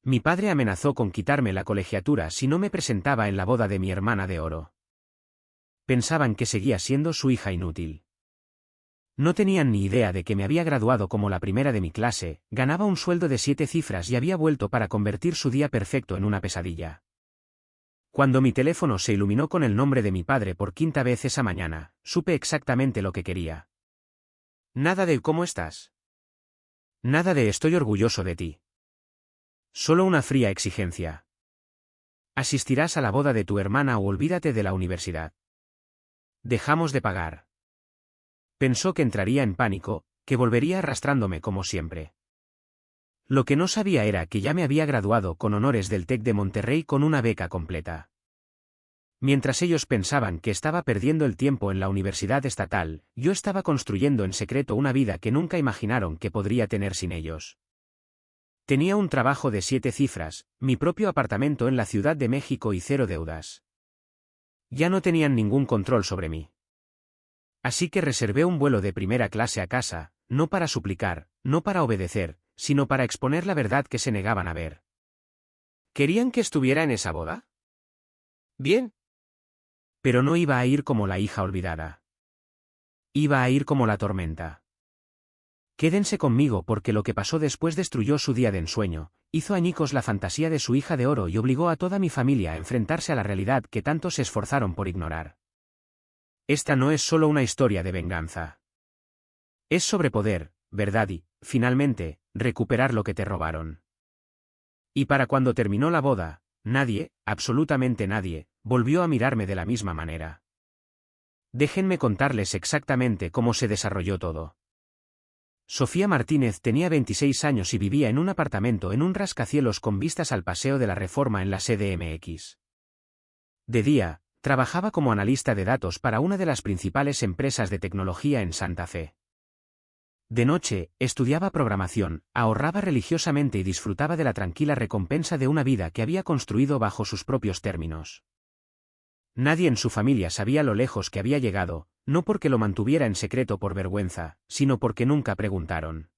Mi padre amenazó con quitarme la colegiatura si no me presentaba en la boda de mi hermana de oro. Pensaban que seguía siendo su hija inútil. No tenían ni idea de que me había graduado como la primera de mi clase, ganaba un sueldo de 7 cifras y había vuelto para convertir su día perfecto en una pesadilla. Cuando mi teléfono se iluminó con el nombre de mi padre por 5ª vez esa mañana, supe exactamente lo que quería. Nada de ¿cómo estás? Nada de estoy orgulloso de ti. Solo una fría exigencia. Asistirás a la boda de tu hermana o olvídate de la universidad. Dejamos de pagar. Pensó que entraría en pánico, que volvería arrastrándome como siempre. Lo que no sabía era que ya me había graduado con honores del TEC de Monterrey con una beca completa. Mientras ellos pensaban que estaba perdiendo el tiempo en la universidad estatal, yo estaba construyendo en secreto una vida que nunca imaginaron que podría tener sin ellos. Tenía un trabajo de 7 cifras, mi propio apartamento en la Ciudad de México y 0 deudas. Ya no tenían ningún control sobre mí. Así que reservé un vuelo de primera clase a casa, no para suplicar, no para obedecer, sino para exponer la verdad que se negaban a ver. ¿Querían que estuviera en esa boda? Bien. Pero no iba a ir como la hija olvidada. Iba a ir como la tormenta. Quédense conmigo porque lo que pasó después destruyó su día de ensueño, hizo añicos la fantasía de su hija de oro y obligó a toda mi familia a enfrentarse a la realidad que tanto se esforzaron por ignorar. Esta no es solo una historia de venganza. Es sobre poder, verdad y, finalmente, recuperar lo que te robaron. Y para cuando terminó la boda, nadie, absolutamente nadie, volvió a mirarme de la misma manera. Déjenme contarles exactamente cómo se desarrolló todo. Sofía Martínez tenía 26 años y vivía en un apartamento en un rascacielos con vistas al Paseo de la Reforma en la CDMX. De día, trabajaba como analista de datos para una de las principales empresas de tecnología en Santa Fe. De noche, estudiaba programación, ahorraba religiosamente y disfrutaba de la tranquila recompensa de una vida que había construido bajo sus propios términos. Nadie en su familia sabía lo lejos que había llegado, no porque lo mantuviera en secreto por vergüenza, sino porque nunca preguntaron.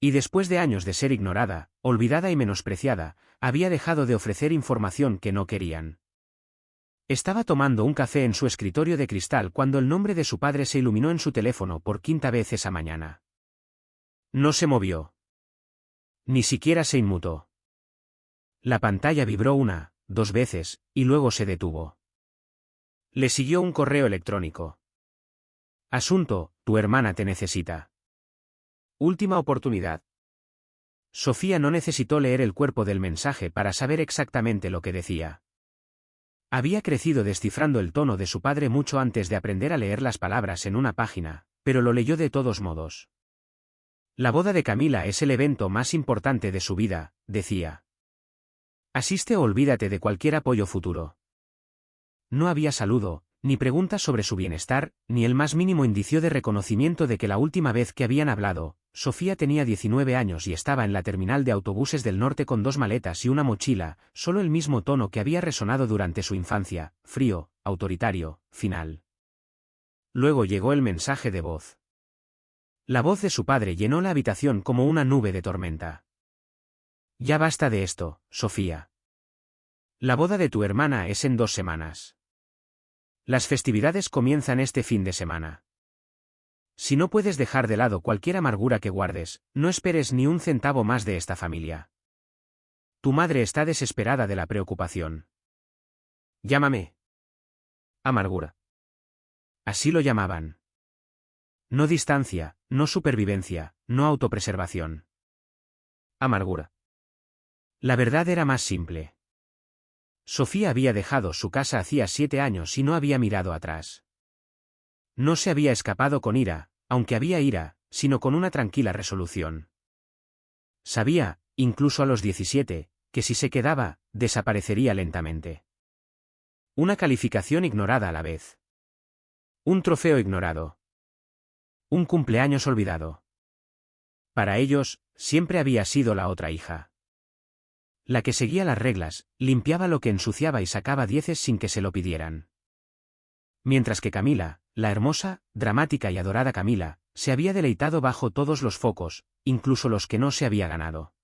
Y después de años de ser ignorada, olvidada y menospreciada, había dejado de ofrecer información que no querían. Estaba tomando un café en su escritorio de cristal cuando el nombre de su padre se iluminó en su teléfono por 5ª vez esa mañana. No se movió. Ni siquiera se inmutó. La pantalla vibró 1, 2 veces, y luego se detuvo. Le siguió un correo electrónico. Asunto, tu hermana te necesita. Última oportunidad. Sofía no necesitó leer el cuerpo del mensaje para saber exactamente lo que decía. Había crecido descifrando el tono de su padre mucho antes de aprender a leer las palabras en una página, pero lo leyó de todos modos. La boda de Camila es el evento más importante de su vida, decía. Asiste o olvídate de cualquier apoyo futuro. No había saludo, ni preguntas sobre su bienestar, ni el más mínimo indicio de reconocimiento de que la última vez que habían hablado, Sofía tenía 19 años y estaba en la terminal de autobuses del norte con 2 maletas y una mochila, solo el mismo tono que había resonado durante su infancia, frío, autoritario, final. Luego llegó el mensaje de voz. La voz de su padre llenó la habitación como una nube de tormenta. Ya basta de esto, Sofía. La boda de tu hermana es en 2 semanas. Las festividades comienzan este fin de semana. Si no puedes dejar de lado cualquier amargura que guardes, no esperes ni un centavo más de esta familia. Tu madre está desesperada de la preocupación. Llámame. Amargura. Así lo llamaban. No distancia, no supervivencia, no autopreservación. Amargura. La verdad era más simple. Sofía había dejado su casa hacía 7 años y no había mirado atrás. No se había escapado con ira, aunque había ira, sino con una tranquila resolución. Sabía, incluso a los 17, que si se quedaba, desaparecería lentamente. Una calificación ignorada a la vez. Un trofeo ignorado. Un cumpleaños olvidado. Para ellos, siempre había sido la otra hija. La que seguía las reglas, limpiaba lo que ensuciaba y sacaba 10 sin que se lo pidieran. Mientras que Camila, la hermosa, dramática y adorada Camila, se había deleitado bajo todos los focos, incluso los que no se había ganado.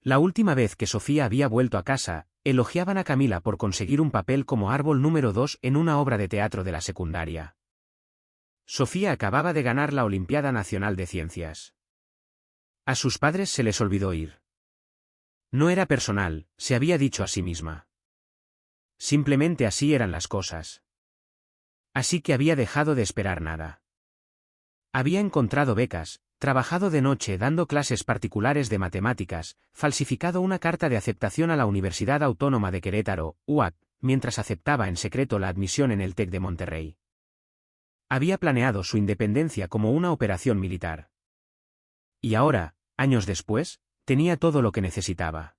La última vez que Sofía había vuelto a casa, elogiaban a Camila por conseguir un papel como árbol número 2 en una obra de teatro de la secundaria. Sofía acababa de ganar la Olimpiada Nacional de Ciencias. A sus padres se les olvidó ir. No era personal, se había dicho a sí misma. Simplemente así eran las cosas. Así que había dejado de esperar nada. Había encontrado becas, trabajado de noche dando clases particulares de matemáticas, falsificado una carta de aceptación a la Universidad Autónoma de Querétaro, UAC, mientras aceptaba en secreto la admisión en el TEC de Monterrey. Había planeado su independencia como una operación militar. Y ahora, años después, tenía todo lo que necesitaba.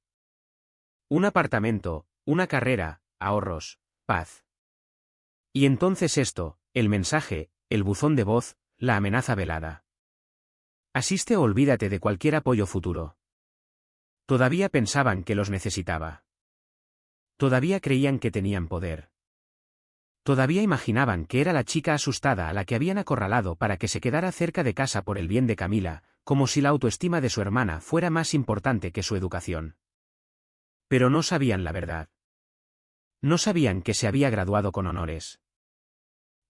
Un apartamento, una carrera, ahorros, paz. Y entonces esto, el mensaje, el buzón de voz, la amenaza velada. Asiste o olvídate de cualquier apoyo futuro. Todavía pensaban que los necesitaba. Todavía creían que tenían poder. Todavía imaginaban que era la chica asustada a la que habían acorralado para que se quedara cerca de casa por el bien de Camila, como si la autoestima de su hermana fuera más importante que su educación. Pero no sabían la verdad. No sabían que se había graduado con honores.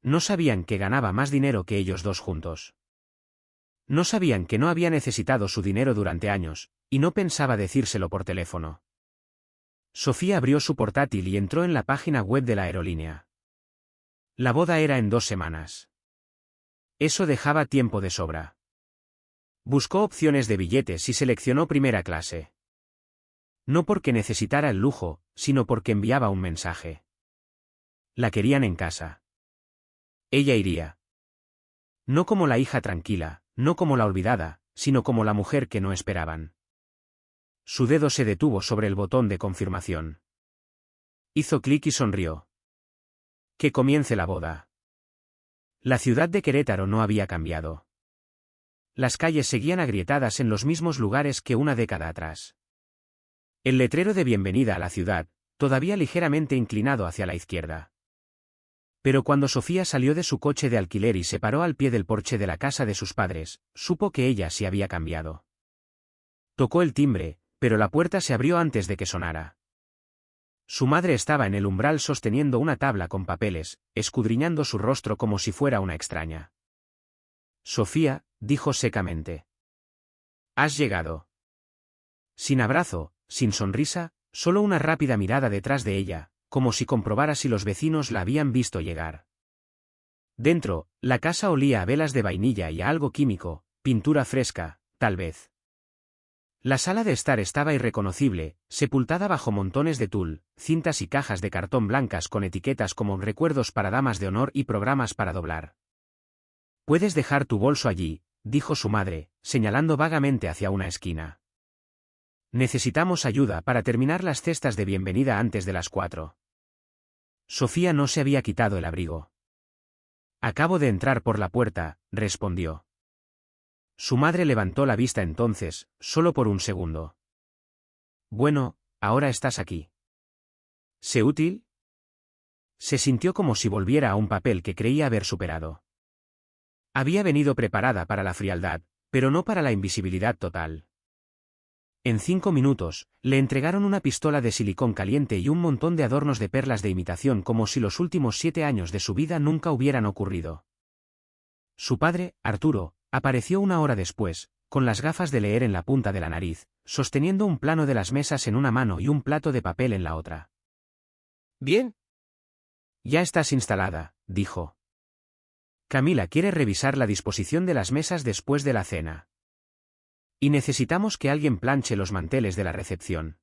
No sabían que ganaba más dinero que ellos dos juntos. No sabían que no había necesitado su dinero durante años, y no pensaba decírselo por teléfono. Sofía abrió su portátil y entró en la página web de la aerolínea. La boda era en 2 semanas. Eso dejaba tiempo de sobra. Buscó opciones de billetes y seleccionó primera clase. No porque necesitara el lujo, sino porque enviaba un mensaje. La querían en casa. Ella iría. No como la hija tranquila, no como la olvidada, sino como la mujer que no esperaban. Su dedo se detuvo sobre el botón de confirmación. Hizo clic y sonrió. Que comience la boda. La ciudad de Querétaro no había cambiado. Las calles seguían agrietadas en los mismos lugares que una década atrás. El letrero de bienvenida a la ciudad, todavía ligeramente inclinado hacia la izquierda. Pero cuando Sofía salió de su coche de alquiler y se paró al pie del porche de la casa de sus padres, supo que ella sí había cambiado. Tocó el timbre, pero la puerta se abrió antes de que sonara. Su madre estaba en el umbral sosteniendo una tabla con papeles, escudriñando su rostro como si fuera una extraña. Sofía, dijo secamente. Has llegado. Sin abrazo, sin sonrisa, solo una rápida mirada detrás de ella, como si comprobara si los vecinos la habían visto llegar. Dentro, la casa olía a velas de vainilla y a algo químico, pintura fresca, tal vez. La sala de estar estaba irreconocible, sepultada bajo montones de tul, cintas y cajas de cartón blancas con etiquetas como recuerdos para damas de honor y programas para doblar. Puedes dejar tu bolso allí, dijo su madre, señalando vagamente hacia una esquina. Necesitamos ayuda para terminar las cestas de bienvenida antes de las 4. Sofía no se había quitado el abrigo. Acabo de entrar por la puerta, respondió. Su madre levantó la vista entonces, solo por un segundo. Bueno, ahora estás aquí. ¿Sé útil? Se sintió como si volviera a un papel que creía haber superado. Había venido preparada para la frialdad, pero no para la invisibilidad total. En 5 minutos, le entregaron una pistola de silicón caliente y un montón de adornos de perlas de imitación como si los últimos 7 años de su vida nunca hubieran ocurrido. Su padre, Arturo, apareció 1 hora después, con las gafas de leer en la punta de la nariz, sosteniendo un plano de las mesas en una mano y un plato de papel en la otra. «Bien. Ya estás instalada», dijo. Camila quiere revisar la disposición de las mesas después de la cena. Y necesitamos que alguien planche los manteles de la recepción.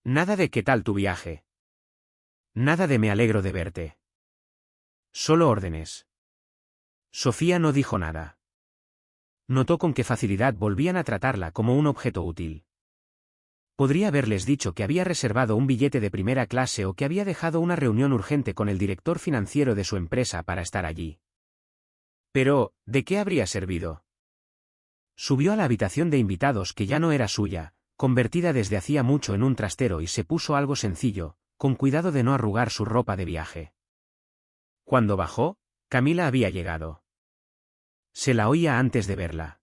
Nada de ¿qué tal tu viaje? Nada de me alegro de verte. Solo órdenes. Sofía no dijo nada. Notó con qué facilidad volvían a tratarla como un objeto útil. Podría haberles dicho que había reservado un billete de primera clase o que había dejado una reunión urgente con el director financiero de su empresa para estar allí. Pero, ¿de qué habría servido? Subió a la habitación de invitados que ya no era suya, convertida desde hacía mucho en un trastero y se puso algo sencillo, con cuidado de no arrugar su ropa de viaje. Cuando bajó, Camila había llegado. Se la oía antes de verla.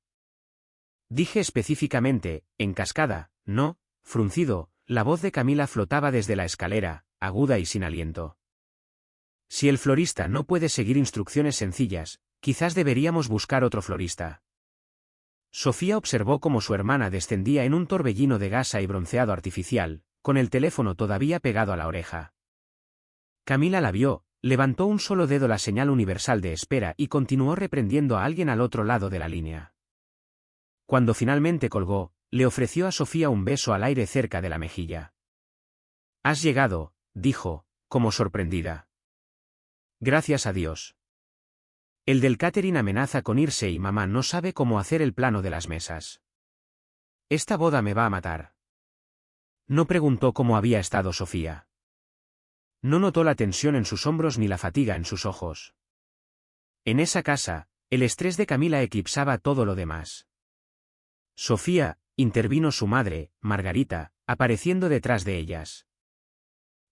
Dije específicamente, en cascada, No, fruncido, la voz de Camila flotaba desde la escalera, aguda y sin aliento. Si el florista no puede seguir instrucciones sencillas, quizás deberíamos buscar otro florista. Sofía observó cómo su hermana descendía en un torbellino de gasa y bronceado artificial, con el teléfono todavía pegado a la oreja. Camila la vio, levantó un solo dedo, la señal universal de espera, y continuó reprendiendo a alguien al otro lado de la línea. Cuando finalmente colgó, le ofreció a Sofía un beso al aire cerca de la mejilla. «Has llegado», dijo, como sorprendida. «Gracias a Dios». El del catering amenaza con irse y mamá no sabe cómo hacer el plano de las mesas. «Esta boda me va a matar». No preguntó cómo había estado Sofía. No notó la tensión en sus hombros ni la fatiga en sus ojos. En esa casa, el estrés de Camila eclipsaba todo lo demás. «Sofía», intervino su madre, Margarita, apareciendo detrás de ellas.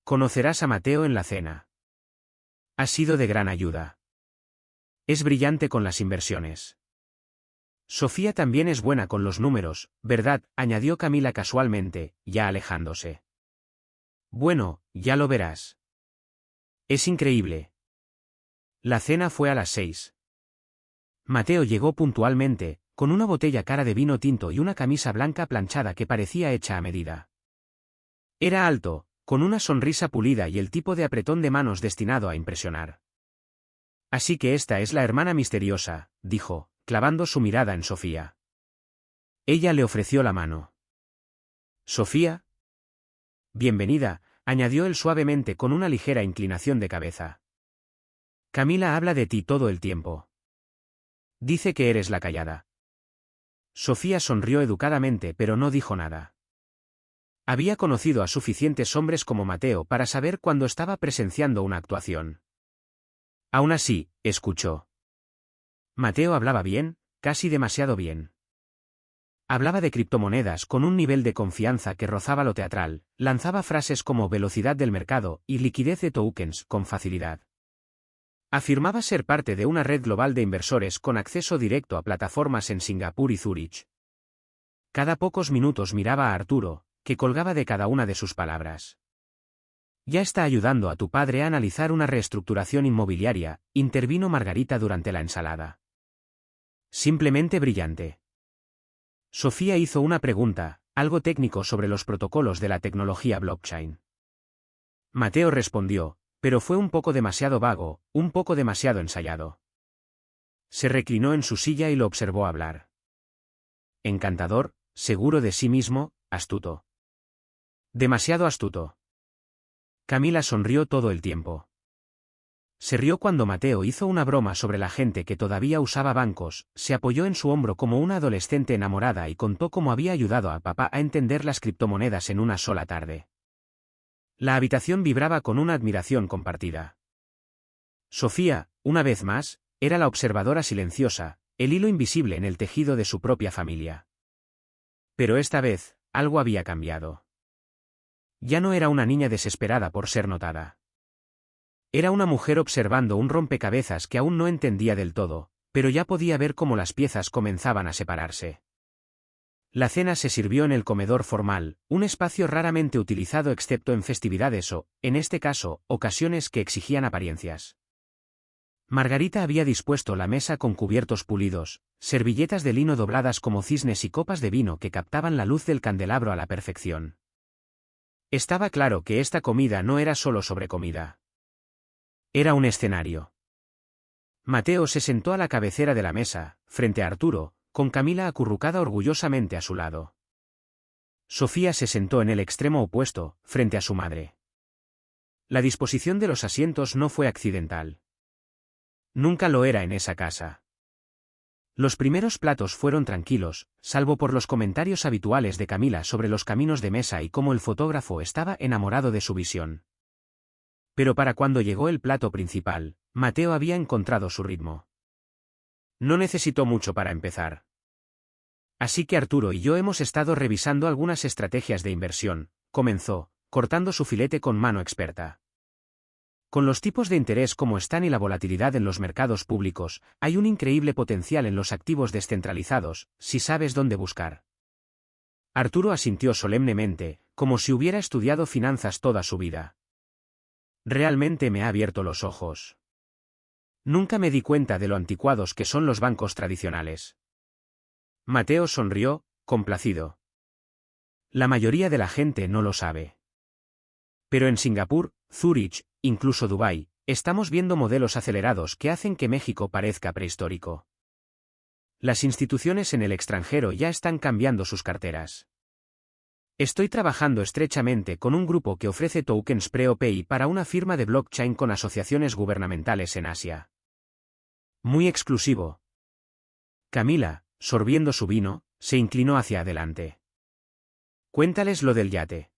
«Conocerás a Mateo en la cena. Ha sido de gran ayuda. Es brillante con las inversiones. Sofía también es buena con los números, ¿verdad?», añadió Camila casualmente, ya alejándose. «Bueno, ya lo verás. Es increíble». La cena fue a las 6. Mateo llegó puntualmente, con una botella cara de vino tinto y una camisa blanca planchada que parecía hecha a medida. Era alto, con una sonrisa pulida y el tipo de apretón de manos destinado a impresionar. «Así que esta es la hermana misteriosa», dijo, clavando su mirada en Sofía. Ella le ofreció la mano. «¿Sofía?» «Bienvenida», añadió él suavemente con una ligera inclinación de cabeza. «Camila habla de ti todo el tiempo. Dice que eres la callada». Sofía sonrió educadamente pero no dijo nada. Había conocido a suficientes hombres como Mateo para saber cuando estaba presenciando una actuación. Aún así, escuchó. Mateo hablaba bien, casi demasiado bien. Hablaba de criptomonedas con un nivel de confianza que rozaba lo teatral, lanzaba frases como velocidad del mercado y liquidez de tokens con facilidad. Afirmaba ser parte de una red global de inversores con acceso directo a plataformas en Singapur y Zúrich. Cada pocos minutos miraba a Arturo, que colgaba de cada una de sus palabras. «Ya está ayudando a tu padre a analizar una reestructuración inmobiliaria», intervino Margarita durante la ensalada. «Simplemente brillante». Sofía hizo una pregunta, algo técnico sobre los protocolos de la tecnología blockchain. Mateo respondió, pero fue un poco demasiado vago, un poco demasiado ensayado. Se reclinó en su silla y lo observó hablar. Encantador, seguro de sí mismo, astuto. Demasiado astuto. Camila sonrió todo el tiempo. Se rió cuando Mateo hizo una broma sobre la gente que todavía usaba bancos, se apoyó en su hombro como una adolescente enamorada y contó cómo había ayudado a papá a entender las criptomonedas en una sola tarde. La habitación vibraba con una admiración compartida. Sofía, una vez más, era la observadora silenciosa, el hilo invisible en el tejido de su propia familia. Pero esta vez, algo había cambiado. Ya no era una niña desesperada por ser notada. Era una mujer observando un rompecabezas que aún no entendía del todo, pero ya podía ver cómo las piezas comenzaban a separarse. La cena se sirvió en el comedor formal, un espacio raramente utilizado excepto en festividades o, en este caso, ocasiones que exigían apariencias. Margarita había dispuesto la mesa con cubiertos pulidos, servilletas de lino dobladas como cisnes y copas de vino que captaban la luz del candelabro a la perfección. Estaba claro que esta comida no era solo sobre comida. Era un escenario. Mateo se sentó a la cabecera de la mesa, frente a Arturo, con Camila acurrucada orgullosamente a su lado. Sofía se sentó en el extremo opuesto, frente a su madre. La disposición de los asientos no fue accidental. Nunca lo era en esa casa. Los primeros platos fueron tranquilos, salvo por los comentarios habituales de Camila sobre los caminos de mesa y cómo el fotógrafo estaba enamorado de su visión. Pero para cuando llegó el plato principal, Mateo había encontrado su ritmo. No necesitó mucho para empezar. Así que Arturo y yo hemos estado revisando algunas estrategias de inversión, comenzó, cortando su filete con mano experta. Con los tipos de interés como están y la volatilidad en los mercados públicos, hay un increíble potencial en los activos descentralizados, si sabes dónde buscar. Arturo asintió solemnemente, como si hubiera estudiado finanzas toda su vida. Realmente me ha abierto los ojos. Nunca me di cuenta de lo anticuados que son los bancos tradicionales. Mateo sonrió, complacido. La mayoría de la gente no lo sabe. Pero en Singapur, Zúrich, incluso Dubái, estamos viendo modelos acelerados que hacen que México parezca prehistórico. Las instituciones en el extranjero ya están cambiando sus carteras. Estoy trabajando estrechamente con un grupo que ofrece tokens pre-OPI para una firma de blockchain con asociaciones gubernamentales en Asia. Muy exclusivo. Camila, sorbiendo su vino, se inclinó hacia adelante. Cuéntales lo del yate.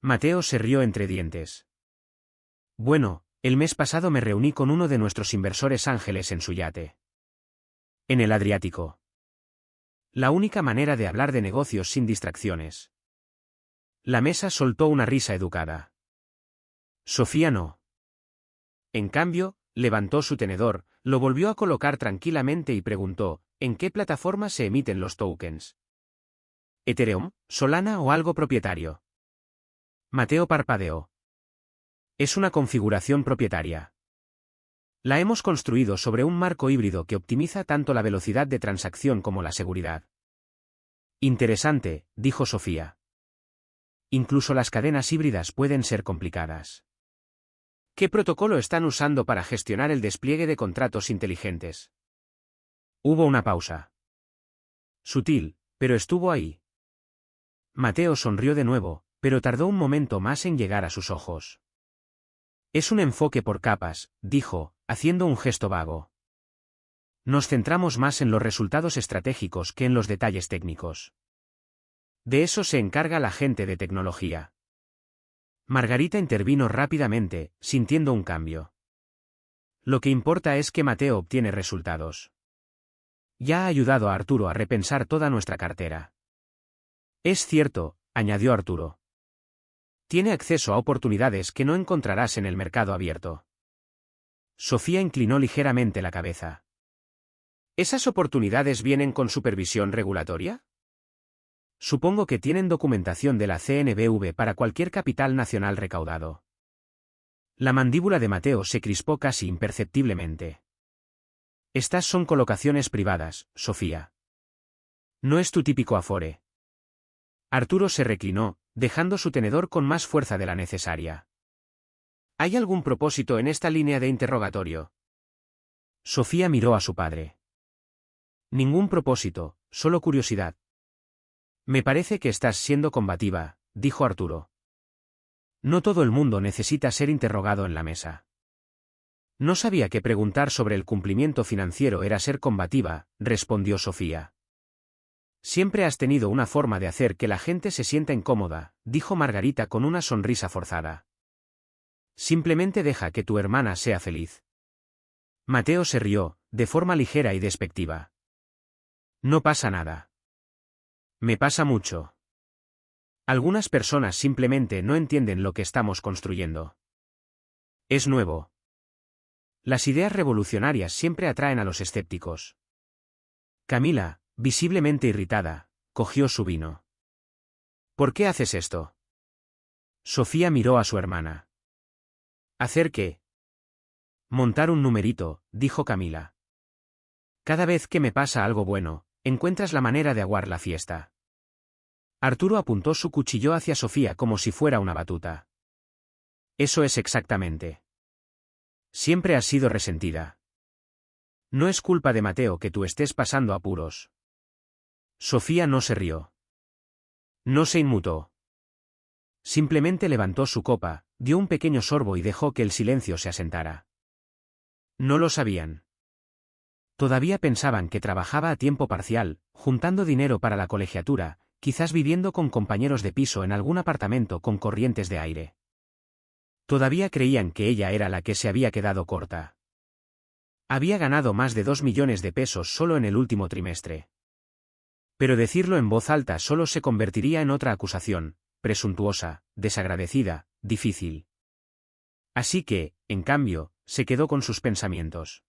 Mateo se rió entre dientes. Bueno, el mes pasado me reuní con uno de nuestros inversores ángeles en su yate. En el Adriático. La única manera de hablar de negocios sin distracciones. La mesa soltó una risa educada. Sofía no. En cambio, levantó su tenedor, lo volvió a colocar tranquilamente y preguntó, ¿en qué plataforma se emiten los tokens? ¿Ethereum, Solana o algo propietario? Mateo parpadeó. Es una configuración propietaria. La hemos construido sobre un marco híbrido que optimiza tanto la velocidad de transacción como la seguridad. Interesante, dijo Sofía. Incluso las cadenas híbridas pueden ser complicadas. ¿Qué protocolo están usando para gestionar el despliegue de contratos inteligentes? Hubo una pausa. Sutil, pero estuvo ahí. Mateo sonrió de nuevo, pero tardó un momento más en llegar a sus ojos. Es un enfoque por capas, dijo, haciendo un gesto vago. Nos centramos más en los resultados estratégicos que en los detalles técnicos. De eso se encarga la gente de tecnología. Margarita intervino rápidamente, sintiendo un cambio. Lo que importa es que Mateo obtiene resultados. Ya ha ayudado a Arturo a repensar toda nuestra cartera. Es cierto, añadió Arturo. Tiene acceso a oportunidades que no encontrarás en el mercado abierto. Sofía inclinó ligeramente la cabeza. ¿Esas oportunidades vienen con supervisión regulatoria? Supongo que tienen documentación de la CNBV para cualquier capital nacional recaudado. La mandíbula de Mateo se crispó casi imperceptiblemente. Estas son colocaciones privadas, Sofía. No es tu típico Afore. Arturo se reclinó, dejando su tenedor con más fuerza de la necesaria. ¿Hay algún propósito en esta línea de interrogatorio? Sofía miró a su padre. Ningún propósito, solo curiosidad. Me parece que estás siendo combativa, dijo Arturo. No todo el mundo necesita ser interrogado en la mesa. No sabía que preguntar sobre el cumplimiento financiero era ser combativa, respondió Sofía. Siempre has tenido una forma de hacer que la gente se sienta incómoda, dijo Margarita con una sonrisa forzada. Simplemente deja que tu hermana sea feliz. Mateo se rió, de forma ligera y despectiva. No pasa nada. Me pasa mucho. Algunas personas simplemente no entienden lo que estamos construyendo. Es nuevo. Las ideas revolucionarias siempre atraen a los escépticos. Camila, visiblemente irritada, cogió su vino. ¿Por qué haces esto? Sofía miró a su hermana. ¿Hacer qué? Montar un numerito, dijo Camila. Cada vez que me pasa algo bueno, encuentras la manera de aguar la fiesta. Arturo apuntó su cuchillo hacia Sofía como si fuera una batuta. Eso es exactamente. Siempre has sido resentida. No es culpa de Mateo que tú estés pasando apuros. Sofía no se rió. No se inmutó. Simplemente levantó su copa, dio un pequeño sorbo y dejó que el silencio se asentara. No lo sabían. Todavía pensaban que trabajaba a tiempo parcial, juntando dinero para la colegiatura, quizás viviendo con compañeros de piso en algún apartamento con corrientes de aire. Todavía creían que ella era la que se había quedado corta. Había ganado más de 2 millones de pesos solo en el último trimestre. Pero decirlo en voz alta solo se convertiría en otra acusación, presuntuosa, desagradecida, difícil. Así que, en cambio, se quedó con sus pensamientos.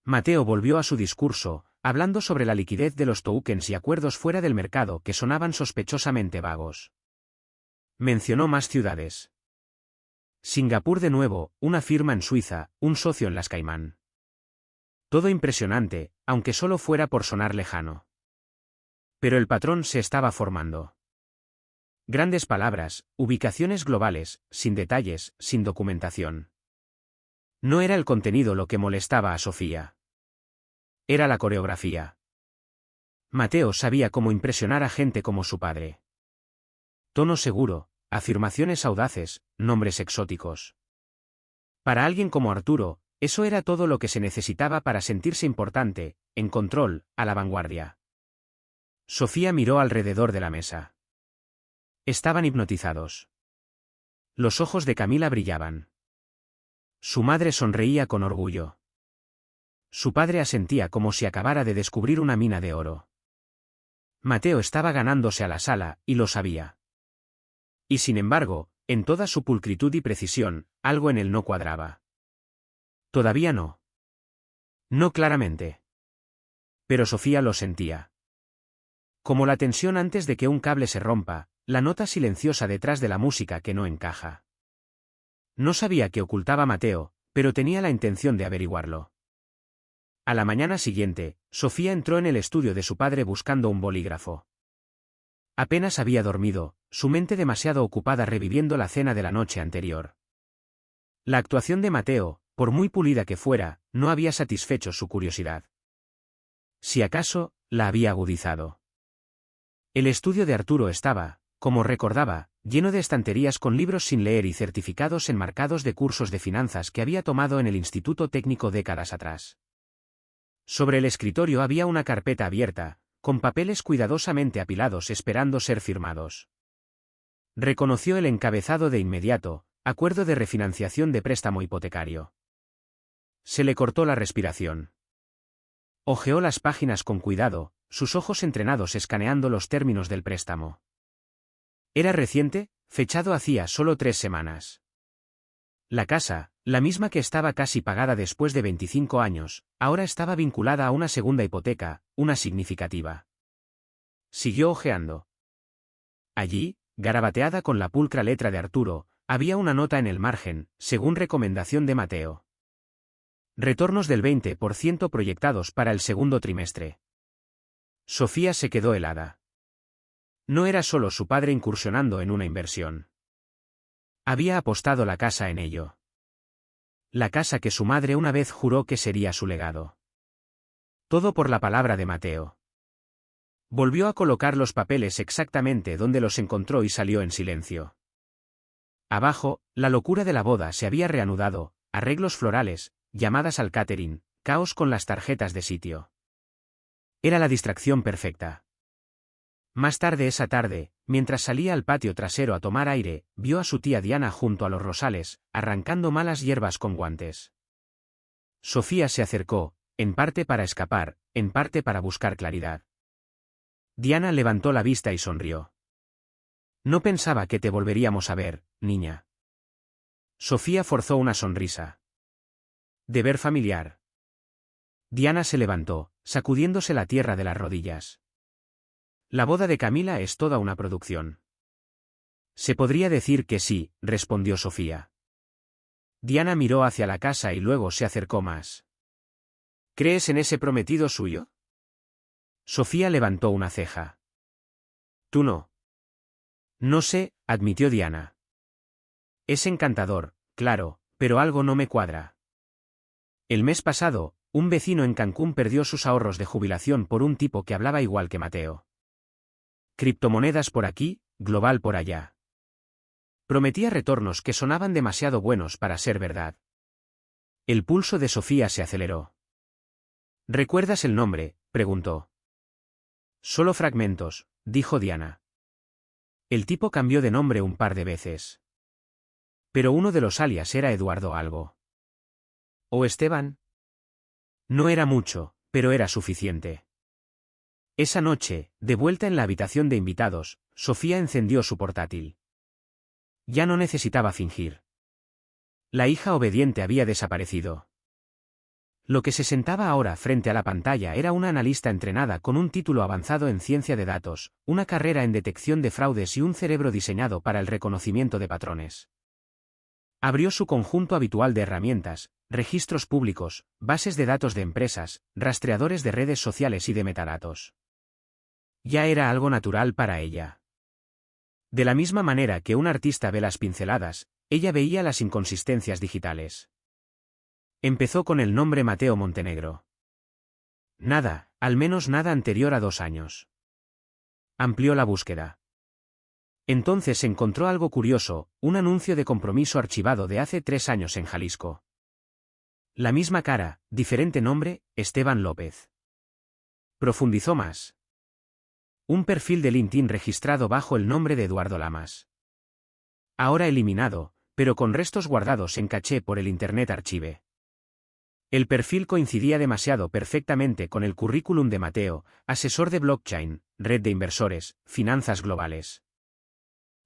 Mateo volvió a su discurso, hablando sobre la liquidez de los tokens y acuerdos fuera del mercado que sonaban sospechosamente vagos. Mencionó más ciudades. Singapur de nuevo, una firma en Suiza, un socio en las Caimán. Todo impresionante, aunque solo fuera por sonar lejano. Pero el patrón se estaba formando. Grandes palabras, ubicaciones globales, sin detalles, sin documentación. No era el contenido lo que molestaba a Sofía. Era la coreografía. Mateo sabía cómo impresionar a gente como su padre. Tono seguro, afirmaciones audaces, nombres exóticos. Para alguien como Arturo, eso era todo lo que se necesitaba para sentirse importante, en control, a la vanguardia. Sofía miró alrededor de la mesa. Estaban hipnotizados. Los ojos de Camila brillaban. Su madre sonreía con orgullo. Su padre asentía como si acabara de descubrir una mina de oro. Mateo estaba ganándose a la sala, y lo sabía. Y sin embargo, en toda su pulcritud y precisión, algo en él no cuadraba. Todavía no. No claramente. Pero Sofía lo sentía. Como la tensión antes de que un cable se rompa, la nota silenciosa detrás de la música que no encaja. No sabía qué ocultaba Mateo, pero tenía la intención de averiguarlo. A la mañana siguiente, Sofía entró en el estudio de su padre buscando un bolígrafo. Apenas había dormido, su mente demasiado ocupada reviviendo la cena de la noche anterior. La actuación de Mateo, por muy pulida que fuera, no había satisfecho su curiosidad. Si acaso, la había agudizado. El estudio de Arturo estaba, como recordaba, lleno de estanterías con libros sin leer y certificados enmarcados de cursos de finanzas que había tomado en el Instituto Técnico décadas atrás. Sobre el escritorio había una carpeta abierta, con papeles cuidadosamente apilados esperando ser firmados. Reconoció el encabezado de inmediato, acuerdo de refinanciación de préstamo hipotecario. Se le cortó la respiración. Hojeó las páginas con cuidado, sus ojos entrenados escaneando los términos del préstamo. Era reciente, fechado hacía solo 3 semanas. La casa, la misma que estaba casi pagada después de 25 años, ahora estaba vinculada a una segunda hipoteca, una significativa. Siguió hojeando. Allí, garabateada con la pulcra letra de Arturo, había una nota en el margen, según recomendación de Mateo. Retornos del 20% proyectados para el segundo trimestre. Sofía se quedó helada. No era solo su padre incursionando en una inversión. Había apostado la casa en ello. La casa que su madre una vez juró que sería su legado. Todo por la palabra de Mateo. Volvió a colocar los papeles exactamente donde los encontró y salió en silencio. Abajo, la locura de la boda se había reanudado, arreglos florales, llamadas al catering, caos con las tarjetas de sitio. Era la distracción perfecta. Más tarde esa tarde, mientras salía al patio trasero a tomar aire, vio a su tía Diana junto a los rosales, arrancando malas hierbas con guantes. Sofía se acercó, en parte para escapar, en parte para buscar claridad. Diana levantó la vista y sonrió. No pensaba que te volveríamos a ver, niña. Sofía forzó una sonrisa. Deber familiar. Diana se levantó, sacudiéndose la tierra de las rodillas. La boda de Camila es toda una producción. Se podría decir que sí, respondió Sofía. Diana miró hacia la casa y luego se acercó más. ¿Crees en ese prometido suyo? Sofía levantó una ceja. Tú no. No sé, admitió Diana. Es encantador, claro, pero algo no me cuadra. El mes pasado, un vecino en Cancún perdió sus ahorros de jubilación por un tipo que hablaba igual que Mateo. Criptomonedas por aquí, global por allá. Prometía retornos que sonaban demasiado buenos para ser verdad. El pulso de Sofía se aceleró. ¿Recuerdas el nombre?, preguntó. Solo fragmentos, dijo Diana. El tipo cambió de nombre un par de veces. Pero uno de los alias era Eduardo algo. ¿O Esteban? No era mucho, pero era suficiente. Esa noche, de vuelta en la habitación de invitados, Sofía encendió su portátil. Ya no necesitaba fingir. La hija obediente había desaparecido. Lo que se sentaba ahora frente a la pantalla era una analista entrenada con un título avanzado en ciencia de datos, una carrera en detección de fraudes y un cerebro diseñado para el reconocimiento de patrones. Abrió su conjunto habitual de herramientas, registros públicos, bases de datos de empresas, rastreadores de redes sociales y de metadatos. Ya era algo natural para ella. De la misma manera que un artista ve las pinceladas, ella veía las inconsistencias digitales. Empezó con el nombre Mateo Montenegro. Nada, al menos nada anterior a 2 años. Amplió la búsqueda. Entonces encontró algo curioso, un anuncio de compromiso archivado de hace 3 años en Jalisco. La misma cara, diferente nombre, Esteban López. Profundizó más. Un perfil de LinkedIn registrado bajo el nombre de Eduardo Lamas. Ahora eliminado, pero con restos guardados en caché por el Internet Archive. El perfil coincidía demasiado perfectamente con el currículum de Mateo, asesor de blockchain, red de inversores, finanzas globales.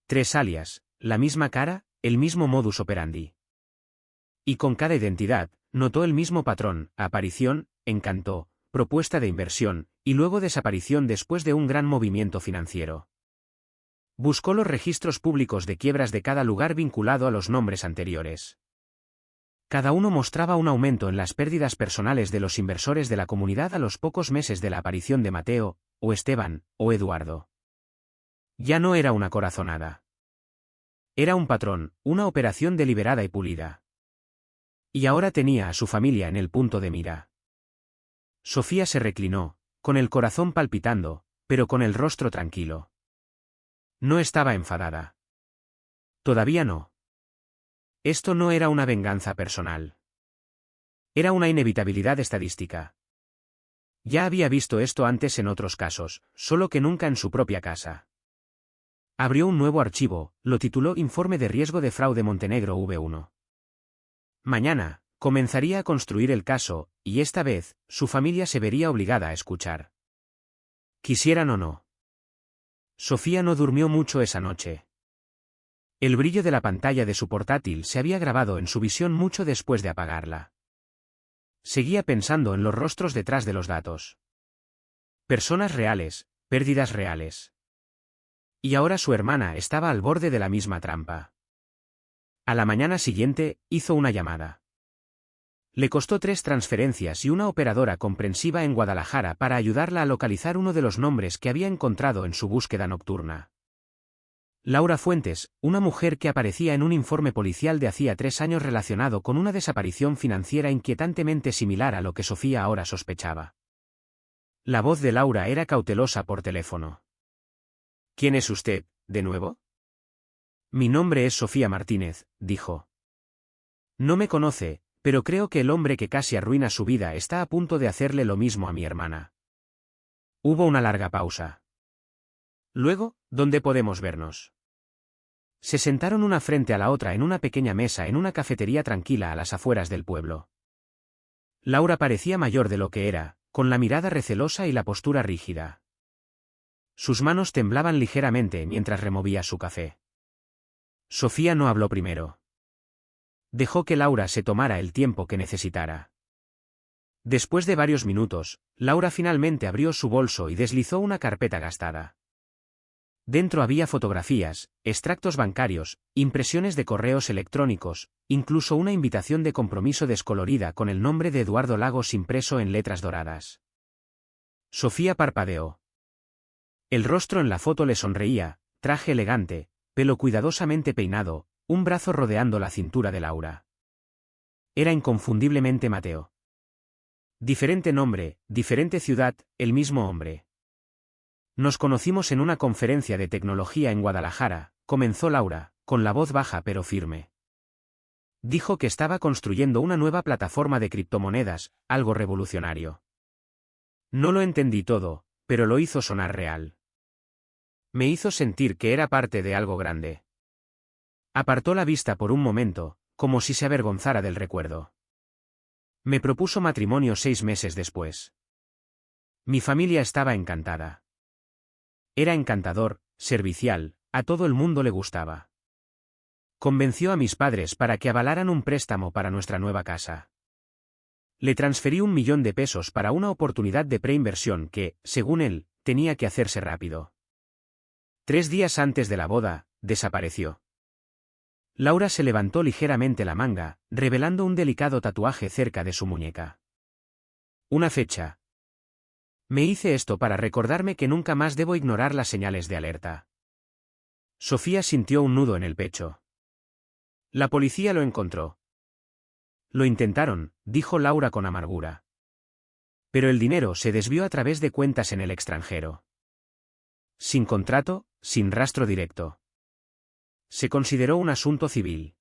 3 alias, la misma cara, el mismo modus operandi. Y con cada identidad, notó el mismo patrón: aparición, encantó, propuesta de inversión, y luego desaparición después de un gran movimiento financiero. Buscó los registros públicos de quiebras de cada lugar vinculado a los nombres anteriores. Cada uno mostraba un aumento en las pérdidas personales de los inversores de la comunidad a los pocos meses de la aparición de Mateo, o Esteban, o Eduardo. Ya no era una corazonada. Era un patrón, una operación deliberada y pulida. Y ahora tenía a su familia en el punto de mira. Sofía se reclinó, con el corazón palpitando, pero con el rostro tranquilo. No estaba enfadada. Todavía no. Esto no era una venganza personal. Era una inevitabilidad estadística. Ya había visto esto antes en otros casos, solo que nunca en su propia casa. Abrió un nuevo archivo, lo tituló Informe de Riesgo de Fraude Montenegro V1. Mañana, comenzaría a construir el caso, y esta vez, su familia se vería obligada a escuchar. Quisieran o no. Sofía no durmió mucho esa noche. El brillo de la pantalla de su portátil se había grabado en su visión mucho después de apagarla. Seguía pensando en los rostros detrás de los datos. Personas reales, pérdidas reales. Y ahora su hermana estaba al borde de la misma trampa. A la mañana siguiente, hizo una llamada. Le costó 3 transferencias y una operadora comprensiva en Guadalajara para ayudarla a localizar uno de los nombres que había encontrado en su búsqueda nocturna. Laura Fuentes, una mujer que aparecía en un informe policial de hacía 3 años relacionado con una desaparición financiera inquietantemente similar a lo que Sofía ahora sospechaba. La voz de Laura era cautelosa por teléfono. ¿Quién es usted, de nuevo? Mi nombre es Sofía Martínez, dijo. No me conoce, pero creo que el hombre que casi arruina su vida está a punto de hacerle lo mismo a mi hermana. Hubo una larga pausa. Luego, ¿dónde podemos vernos? Se sentaron una frente a la otra en una pequeña mesa en una cafetería tranquila a las afueras del pueblo. Laura parecía mayor de lo que era, con la mirada recelosa y la postura rígida. Sus manos temblaban ligeramente mientras removía su café. Sofía no habló primero. Dejó que Laura se tomara el tiempo que necesitara. Después de varios minutos, Laura finalmente abrió su bolso y deslizó una carpeta gastada. Dentro había fotografías, extractos bancarios, impresiones de correos electrónicos, incluso una invitación de compromiso descolorida con el nombre de Eduardo Lagos impreso en letras doradas. Sofía parpadeó. El rostro en la foto le sonreía, traje elegante, pelo cuidadosamente peinado, un brazo rodeando la cintura de Laura. Era inconfundiblemente Mateo. Diferente nombre, diferente ciudad, el mismo hombre. Nos conocimos en una conferencia de tecnología en Guadalajara, comenzó Laura, con la voz baja pero firme. Dijo que estaba construyendo una nueva plataforma de criptomonedas, algo revolucionario. No lo entendí todo, pero lo hizo sonar real. Me hizo sentir que era parte de algo grande. Apartó la vista por un momento, como si se avergonzara del recuerdo. Me propuso matrimonio 6 meses después. Mi familia estaba encantada. Era encantador, servicial, a todo el mundo le gustaba. Convenció a mis padres para que avalaran un préstamo para nuestra nueva casa. Le transferí 1 millón de pesos para una oportunidad de preinversión que, según él, tenía que hacerse rápido. 3 días antes de la boda, desapareció. Laura se levantó ligeramente la manga, revelando un delicado tatuaje cerca de su muñeca. Una fecha. Me hice esto para recordarme que nunca más debo ignorar las señales de alerta. Sofía sintió un nudo en el pecho. La policía lo encontró. Lo intentaron, dijo Laura con amargura. Pero el dinero se desvió a través de cuentas en el extranjero. Sin contrato, sin rastro directo. Se consideró un asunto civil.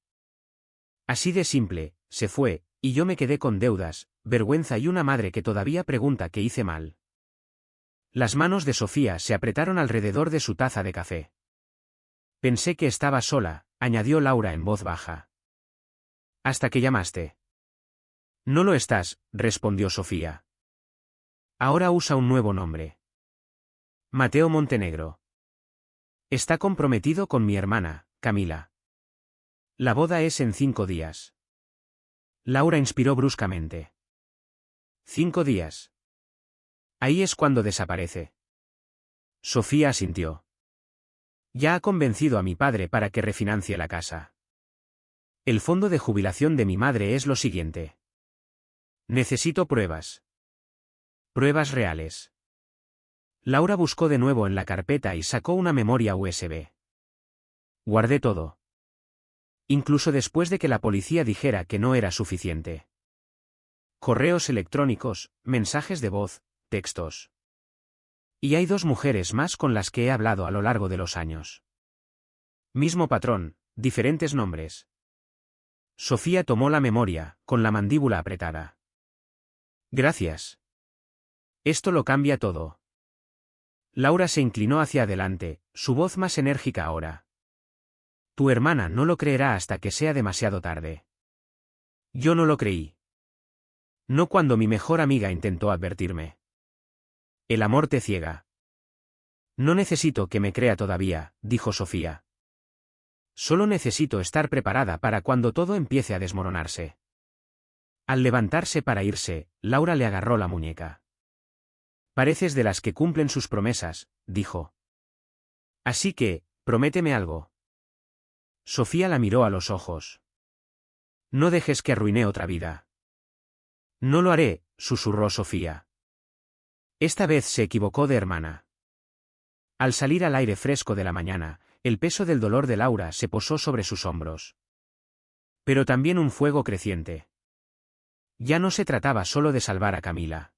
Así de simple, se fue, y yo me quedé con deudas, vergüenza y una madre que todavía pregunta qué hice mal. Las manos de Sofía se apretaron alrededor de su taza de café. Pensé que estaba sola, añadió Laura en voz baja. Hasta que llamaste. No lo estás, respondió Sofía. Ahora usa un nuevo nombre. Mateo Montenegro. Está comprometido con mi hermana, Camila. La boda es en 5 días. Laura inspiró bruscamente. 5 días. Ahí es cuando desaparece. Sofía asintió. Ya ha convencido a mi padre para que refinancie la casa. El fondo de jubilación de mi madre es lo siguiente. Necesito pruebas. Pruebas reales. Laura buscó de nuevo en la carpeta y sacó una memoria USB. Guardé todo. Incluso después de que la policía dijera que no era suficiente. Correos electrónicos, mensajes de voz, textos. Y hay 2 mujeres más con las que he hablado a lo largo de los años. Mismo patrón, diferentes nombres. Sofía tomó la memoria, con la mandíbula apretada. Gracias. Esto lo cambia todo. Laura se inclinó hacia adelante, su voz más enérgica ahora. Tu hermana no lo creerá hasta que sea demasiado tarde. Yo no lo creí. No cuando mi mejor amiga intentó advertirme. El amor te ciega. No necesito que me crea todavía, dijo Sofía. Solo necesito estar preparada para cuando todo empiece a desmoronarse. Al levantarse para irse, Laura le agarró la muñeca. Pareces de las que cumplen sus promesas, dijo. Así que, prométeme algo. Sofía la miró a los ojos. No dejes que arruine otra vida. No lo haré, susurró Sofía. Esta vez se equivocó de hermana. Al salir al aire fresco de la mañana, el peso del dolor de Laura se posó sobre sus hombros. Pero también un fuego creciente. Ya no se trataba solo de salvar a Camila.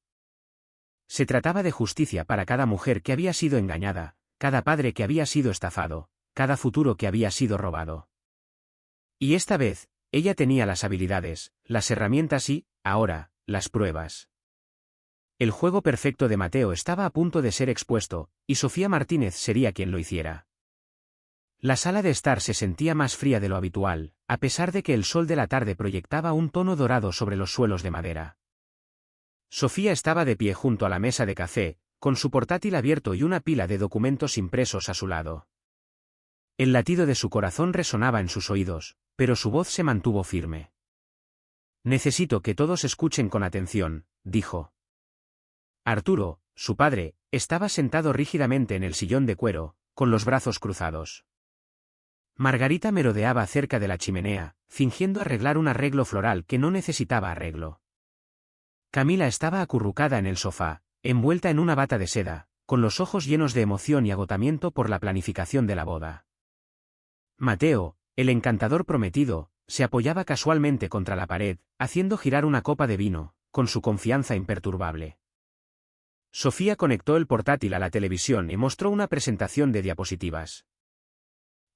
Se trataba de justicia para cada mujer que había sido engañada, cada padre que había sido estafado, cada futuro que había sido robado. Y esta vez, ella tenía las habilidades, las herramientas y, ahora, las pruebas. El juego perfecto de Mateo estaba a punto de ser expuesto, y Sofía Martínez sería quien lo hiciera. La sala de estar se sentía más fría de lo habitual, a pesar de que el sol de la tarde proyectaba un tono dorado sobre los suelos de madera. Sofía estaba de pie junto a la mesa de café, con su portátil abierto y una pila de documentos impresos a su lado. El latido de su corazón resonaba en sus oídos, pero su voz se mantuvo firme. Necesito que todos escuchen con atención, dijo. Arturo, su padre, estaba sentado rígidamente en el sillón de cuero, con los brazos cruzados. Margarita merodeaba cerca de la chimenea, fingiendo arreglar un arreglo floral que no necesitaba arreglo. Camila estaba acurrucada en el sofá, envuelta en una bata de seda, con los ojos llenos de emoción y agotamiento por la planificación de la boda. Mateo, el encantador prometido, se apoyaba casualmente contra la pared, haciendo girar una copa de vino, con su confianza imperturbable. Sofía conectó el portátil a la televisión y mostró una presentación de diapositivas.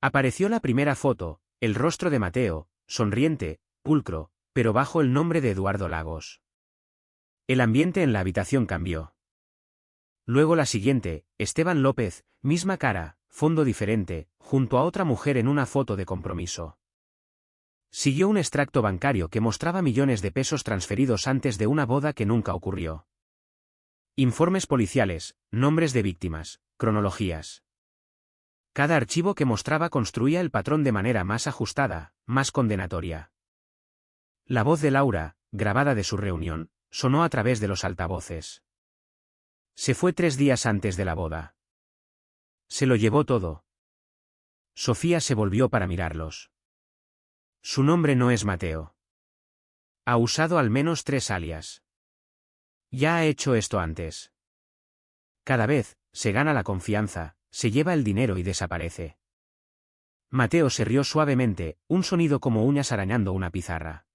Apareció la primera foto, el rostro de Mateo, sonriente, pulcro, pero bajo el nombre de Eduardo Lagos. El ambiente en la habitación cambió. Luego la siguiente, Esteban López, misma cara, fondo diferente, junto a otra mujer en una foto de compromiso. Siguió un extracto bancario que mostraba millones de pesos transferidos antes de una boda que nunca ocurrió. Informes policiales, nombres de víctimas, cronologías. Cada archivo que mostraba construía el patrón de manera más ajustada, más condenatoria. La voz de Laura, grabada de su reunión, sonó a través de los altavoces. Se fue 3 días antes de la boda. Se lo llevó todo. Sofía se volvió para mirarlos. Su nombre no es Mateo. Ha usado al menos 3 alias. Ya ha hecho esto antes. Cada vez, se gana la confianza, se lleva el dinero y desaparece. Mateo se rió suavemente, un sonido como uñas arañando una pizarra.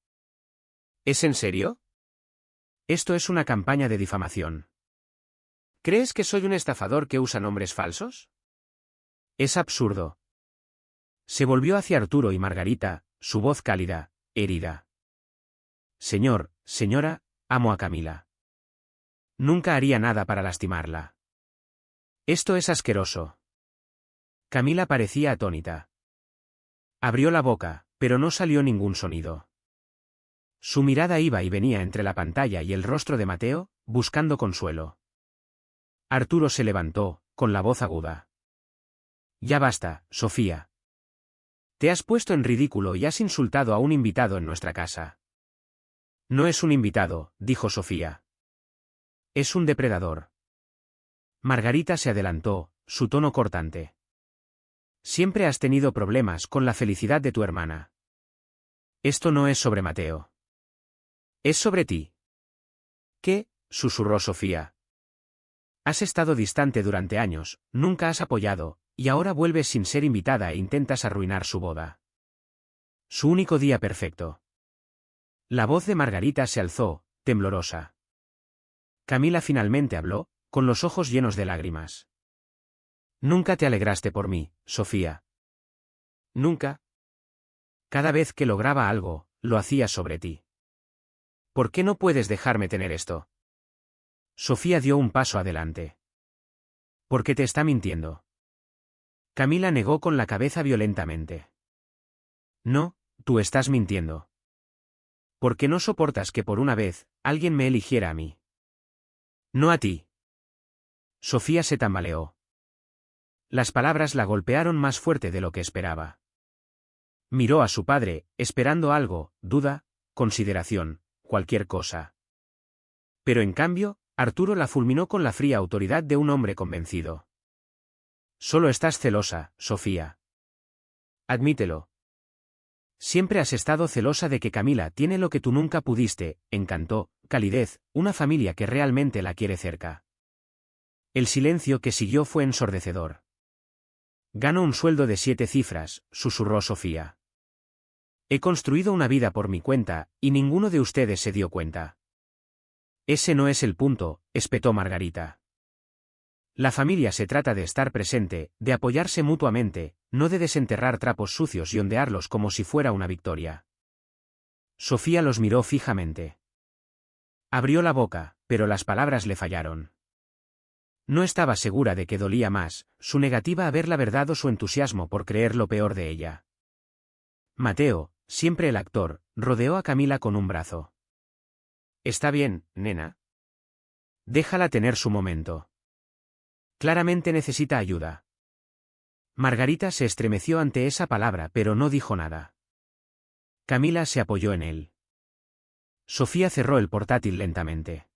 ¿Es en serio? Esto es una campaña de difamación. ¿Crees que soy un estafador que usa nombres falsos? Es absurdo. Se volvió hacia Arturo y Margarita, su voz cálida, herida. Señor, señora, amo a Camila. Nunca haría nada para lastimarla. Esto es asqueroso. Camila parecía atónita. Abrió la boca, pero no salió ningún sonido. Su mirada iba y venía entre la pantalla y el rostro de Mateo, buscando consuelo. Arturo se levantó, con la voz aguda. Ya basta, Sofía. Te has puesto en ridículo y has insultado a un invitado en nuestra casa. No es un invitado, dijo Sofía. Es un depredador. Margarita se adelantó, su tono cortante. Siempre has tenido problemas con la felicidad de tu hermana. Esto no es sobre Mateo. Es sobre ti. ¿Qué? Susurró Sofía. Has estado distante durante años, nunca has apoyado, y ahora vuelves sin ser invitada e intentas arruinar su boda. Su único día perfecto. La voz de Margarita se alzó, temblorosa. Camila finalmente habló, con los ojos llenos de lágrimas. Nunca te alegraste por mí, Sofía. Nunca. Cada vez que lograba algo, lo hacía sobre ti. ¿Por qué no puedes dejarme tener esto? Sofía dio un paso adelante. ¿Por qué te está mintiendo? Camila negó con la cabeza violentamente. No, tú estás mintiendo. ¿Por qué no soportas que por una vez, alguien me eligiera a mí? No a ti. Sofía se tambaleó. Las palabras la golpearon más fuerte de lo que esperaba. Miró a su padre, esperando algo, duda, consideración, cualquier cosa. Pero en cambio, Arturo la fulminó con la fría autoridad de un hombre convencido. Solo estás celosa, Sofía. Admítelo. Siempre has estado celosa de que Camila tiene lo que tú nunca pudiste, encanto, calidez, una familia que realmente la quiere cerca. El silencio que siguió fue ensordecedor. Gano un sueldo de 7 cifras, susurró Sofía. He construido una vida por mi cuenta, y ninguno de ustedes se dio cuenta. Ese no es el punto, espetó Margarita. La familia se trata de estar presente, de apoyarse mutuamente, no de desenterrar trapos sucios y ondearlos como si fuera una victoria. Sofía los miró fijamente. Abrió la boca, pero las palabras le fallaron. No estaba segura de que dolía más, su negativa a ver la verdad o su entusiasmo por creer lo peor de ella. Mateo, siempre el actor, rodeó a Camila con un brazo. Está bien, nena. Déjala tener su momento. Claramente necesita ayuda. Margarita se estremeció ante esa palabra pero no dijo nada. Camila se apoyó en él. Sofía cerró el portátil lentamente.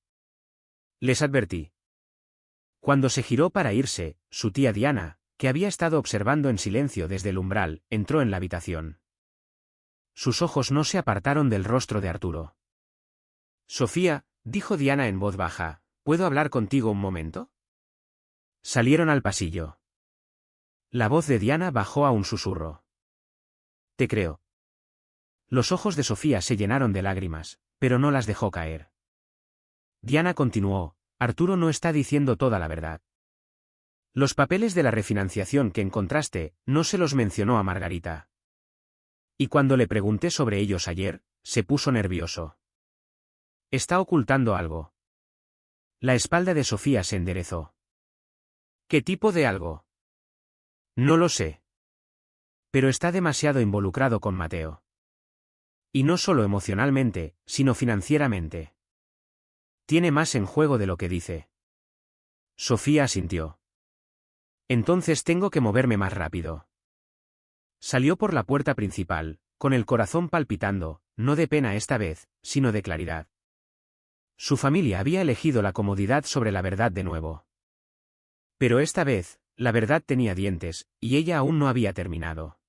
Les advertí. Cuando se giró para irse, su tía Diana, que había estado observando en silencio desde el umbral, entró en la habitación. Sus ojos no se apartaron del rostro de Arturo. Sofía, dijo Diana en voz baja, ¿puedo hablar contigo un momento? Salieron al pasillo. La voz de Diana bajó a un susurro. Te creo. Los ojos de Sofía se llenaron de lágrimas, pero no las dejó caer. Diana continuó, Arturo no está diciendo toda la verdad. Los papeles de la refinanciación que encontraste, no se los mencionó a Margarita. Y cuando le pregunté sobre ellos ayer, se puso nervioso. Está ocultando algo. La espalda de Sofía se enderezó. ¿Qué tipo de algo? No lo sé. Pero está demasiado involucrado con Mateo. Y no solo emocionalmente, sino financieramente. Tiene más en juego de lo que dice. Sofía asintió. Entonces tengo que moverme más rápido. Salió por la puerta principal, con el corazón palpitando, no de pena esta vez, sino de claridad. Su familia había elegido la comodidad sobre la verdad de nuevo. Pero esta vez, la verdad tenía dientes, y ella aún no había terminado.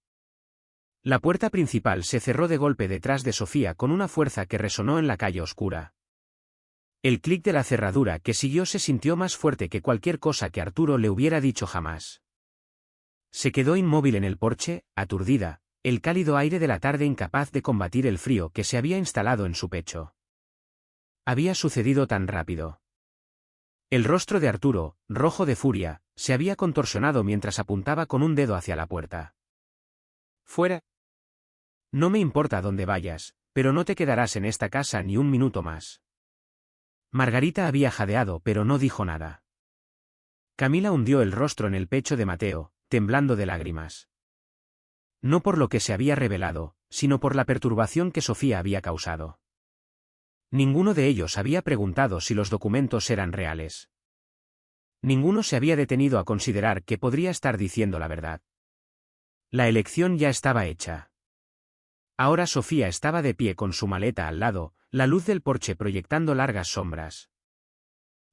La puerta principal se cerró de golpe detrás de Sofía con una fuerza que resonó en la calle oscura. El clic de la cerradura que siguió se sintió más fuerte que cualquier cosa que Arturo le hubiera dicho jamás. Se quedó inmóvil en el porche, aturdida, el cálido aire de la tarde incapaz de combatir el frío que se había instalado en su pecho. Había sucedido tan rápido. El rostro de Arturo, rojo de furia, se había contorsionado mientras apuntaba con un dedo hacia la puerta. «Fuera. No me importa dónde vayas, pero no te quedarás en esta casa ni un minuto más». Margarita había jadeado pero no dijo nada. Camila hundió el rostro en el pecho de Mateo, temblando de lágrimas. No por lo que se había revelado, sino por la perturbación que Sofía había causado. Ninguno de ellos había preguntado si los documentos eran reales. Ninguno se había detenido a considerar que podría estar diciendo la verdad. La elección ya estaba hecha. Ahora Sofía estaba de pie con su maleta al lado, la luz del porche proyectando largas sombras.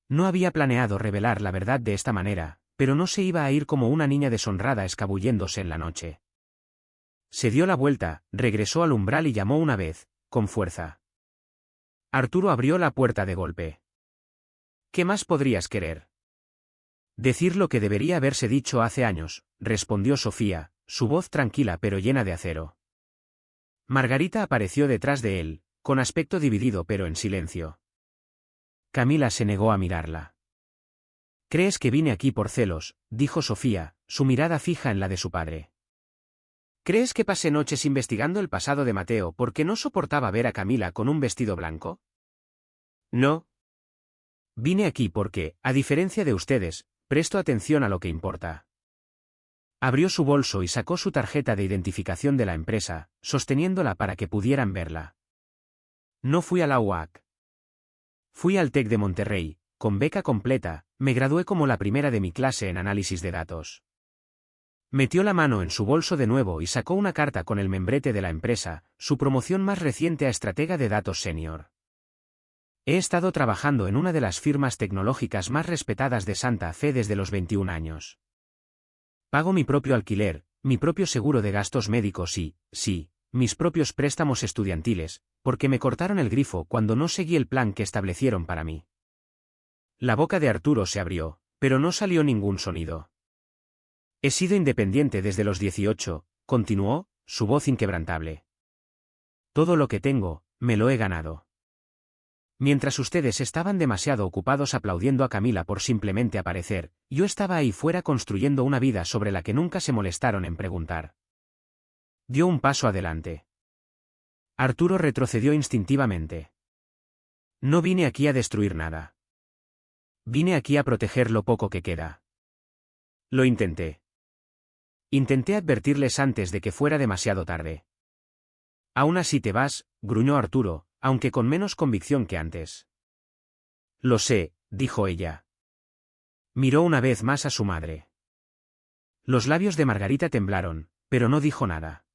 No había planeado revelar la verdad de esta manera, pero no se iba a ir como una niña deshonrada escabulléndose en la noche. Se dio la vuelta, regresó al umbral y llamó una vez, con fuerza. Arturo abrió la puerta de golpe. «¿Qué más podrías querer?» «Decir lo que debería haberse dicho hace años», respondió Sofía, su voz tranquila pero llena de acero. Margarita apareció detrás de él, con aspecto dividido pero en silencio. Camila se negó a mirarla. «¿Crees que vine aquí por celos?», dijo Sofía, su mirada fija en la de su padre. «¿Crees que pasé noches investigando el pasado de Mateo porque no soportaba ver a Camila con un vestido blanco?» «No. Vine aquí porque, a diferencia de ustedes, presto atención a lo que importa». Abrió su bolso y sacó su tarjeta de identificación de la empresa, sosteniéndola para que pudieran verla. «No fui a la UAC. Fui al TEC de Monterrey, con beca completa, me gradué como la primera de mi clase en análisis de datos». Metió la mano en su bolso de nuevo y sacó una carta con el membrete de la empresa, su promoción más reciente a estratega de datos senior. «He estado trabajando en una de las firmas tecnológicas más respetadas de Santa Fe desde los 21 años. Pago mi propio alquiler, mi propio seguro de gastos médicos y, sí, mis propios préstamos estudiantiles, porque me cortaron el grifo cuando no seguí el plan que establecieron para mí». La boca de Arturo se abrió, pero no salió ningún sonido. «He sido independiente desde los 18», continuó, su voz inquebrantable. «Todo lo que tengo, me lo he ganado. Mientras ustedes estaban demasiado ocupados aplaudiendo a Camila por simplemente aparecer, yo estaba ahí fuera construyendo una vida sobre la que nunca se molestaron en preguntar». Dio un paso adelante. Arturo retrocedió instintivamente. «No vine aquí a destruir nada. Vine aquí a proteger lo poco que queda». «Lo intenté. Intenté advertirles antes de que fuera demasiado tarde». «Aún así te vas», gruñó Arturo, aunque con menos convicción que antes. «Lo sé», dijo ella. Miró una vez más a su madre. Los labios de Margarita temblaron, pero no dijo nada.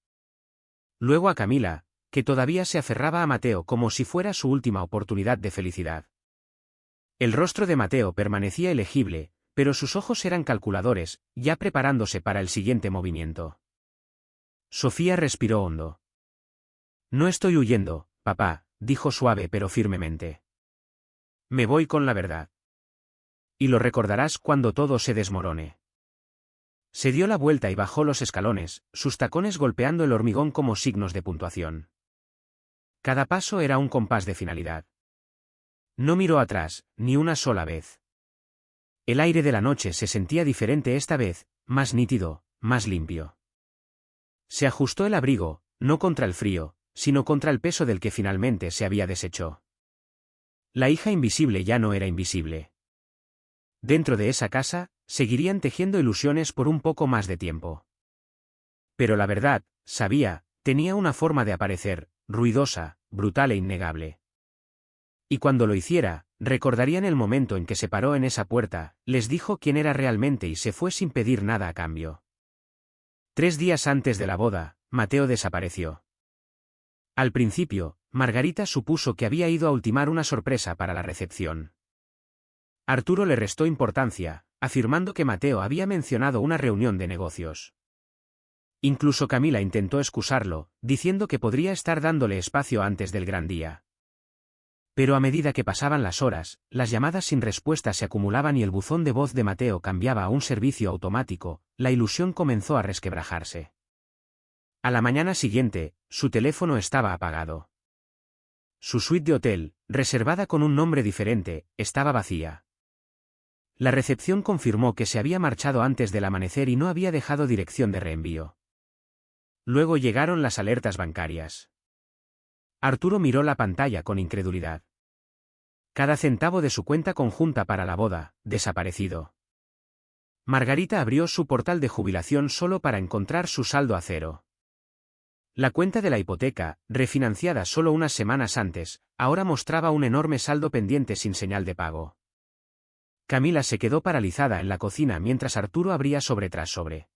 Luego a Camila, que todavía se aferraba a Mateo como si fuera su última oportunidad de felicidad. El rostro de Mateo permanecía ilegible, pero sus ojos eran calculadores, ya preparándose para el siguiente movimiento. Sofía respiró hondo. «No estoy huyendo, papá», dijo suave pero firmemente. «Me voy con la verdad. Y lo recordarás cuando todo se desmorone». Se dio la vuelta y bajó los escalones, sus tacones golpeando el hormigón como signos de puntuación. Cada paso era un compás de finalidad. No miró atrás, ni una sola vez. El aire de la noche se sentía diferente esta vez, más nítido, más limpio. Se ajustó el abrigo, no contra el frío, sino contra el peso del que finalmente se había deshecho. La hija invisible ya no era invisible. Dentro de esa casa, seguirían tejiendo ilusiones por un poco más de tiempo. Pero la verdad, sabía, tenía una forma de aparecer, ruidosa, brutal e innegable. Y cuando lo hiciera, recordarían el momento en que se paró en esa puerta, les dijo quién era realmente y se fue sin pedir nada a cambio. 3 días antes de la boda, Mateo desapareció. Al principio, Margarita supuso que había ido a ultimar una sorpresa para la recepción. Arturo le restó importancia, afirmando que Mateo había mencionado una reunión de negocios. Incluso Camila intentó excusarlo, diciendo que podría estar dándole espacio antes del gran día. Pero a medida que pasaban las horas, las llamadas sin respuesta se acumulaban y el buzón de voz de Mateo cambiaba a un servicio automático, la ilusión comenzó a resquebrajarse. A la mañana siguiente, su teléfono estaba apagado. Su suite de hotel, reservada con un nombre diferente, estaba vacía. La recepción confirmó que se había marchado antes del amanecer y no había dejado dirección de reenvío. Luego llegaron las alertas bancarias. Arturo miró la pantalla con incredulidad. Cada centavo de su cuenta conjunta para la boda, desaparecido. Margarita abrió su portal de jubilación solo para encontrar su saldo a cero. La cuenta de la hipoteca, refinanciada solo unas semanas antes, ahora mostraba un enorme saldo pendiente sin señal de pago. Camila se quedó paralizada en la cocina mientras Arturo abría sobre tras sobre.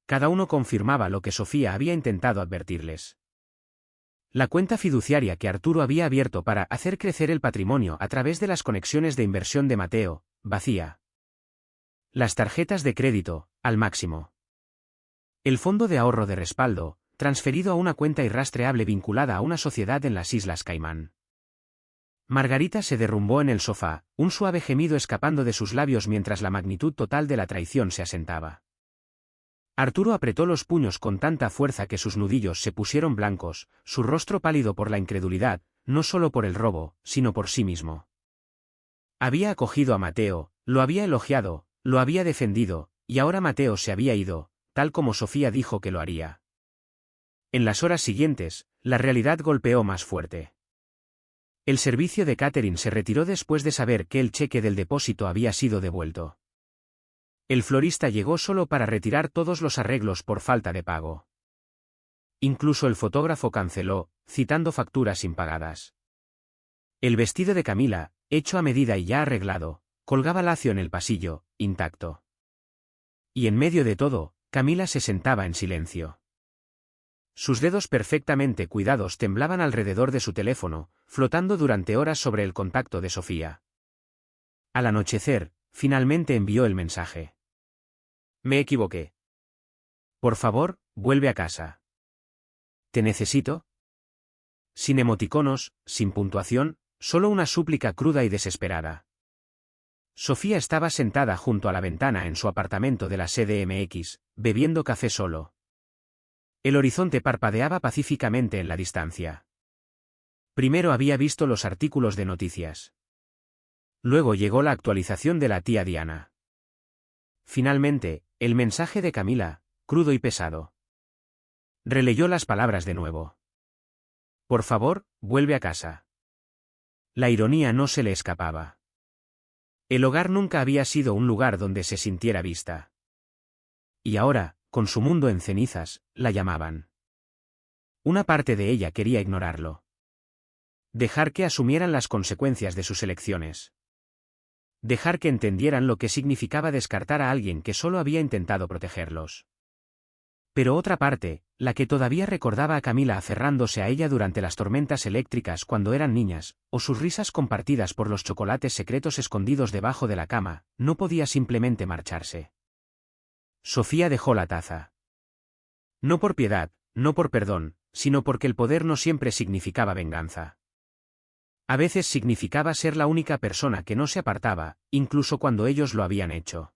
Cada uno confirmaba lo que Sofía había intentado advertirles. La cuenta fiduciaria que Arturo había abierto para hacer crecer el patrimonio a través de las conexiones de inversión de Mateo, vacía. Las tarjetas de crédito, al máximo. El fondo de ahorro de respaldo, transferido a una cuenta irrastreable vinculada a una sociedad en las Islas Caimán. Margarita se derrumbó en el sofá, un suave gemido escapando de sus labios mientras la magnitud total de la traición se asentaba. Arturo apretó los puños con tanta fuerza que sus nudillos se pusieron blancos, su rostro pálido por la incredulidad, no solo por el robo, sino por sí mismo. Había acogido a Mateo, lo había elogiado, lo había defendido, y ahora Mateo se había ido, tal como Sofía dijo que lo haría. En las horas siguientes, la realidad golpeó más fuerte. El servicio de catering se retiró después de saber que el cheque del depósito había sido devuelto. El florista llegó solo para retirar todos los arreglos por falta de pago. Incluso el fotógrafo canceló, citando facturas impagadas. El vestido de Camila, hecho a medida y ya arreglado, colgaba lacio en el pasillo, intacto. Y en medio de todo, Camila se sentaba en silencio. Sus dedos perfectamente cuidados temblaban alrededor de su teléfono, flotando durante horas sobre el contacto de Sofía. Al anochecer, finalmente envió el mensaje. Me equivoqué. Por favor, vuelve a casa. ¿Te necesito? Sin emoticonos, sin puntuación, solo una súplica cruda y desesperada. Sofía estaba sentada junto a la ventana en su apartamento de la CDMX, bebiendo café solo. El horizonte parpadeaba pacíficamente en la distancia. Primero había visto los artículos de noticias. Luego llegó la actualización de la tía Diana. Finalmente, el mensaje de Camila, crudo y pesado. Releyó las palabras de nuevo. Por favor, vuelve a casa. La ironía no se le escapaba. El hogar nunca había sido un lugar donde se sintiera vista. Y ahora, con su mundo en cenizas, la llamaban. Una parte de ella quería ignorarlo. Dejar que asumieran las consecuencias de sus elecciones. Dejar que entendieran lo que significaba descartar a alguien que solo había intentado protegerlos. Pero otra parte, la que todavía recordaba a Camila aferrándose a ella durante las tormentas eléctricas cuando eran niñas, o sus risas compartidas por los chocolates secretos escondidos debajo de la cama, no podía simplemente marcharse. Sofía dejó la taza. No por piedad, no por perdón, sino porque el poder no siempre significaba venganza. A veces significaba ser la única persona que no se apartaba, incluso cuando ellos lo habían hecho.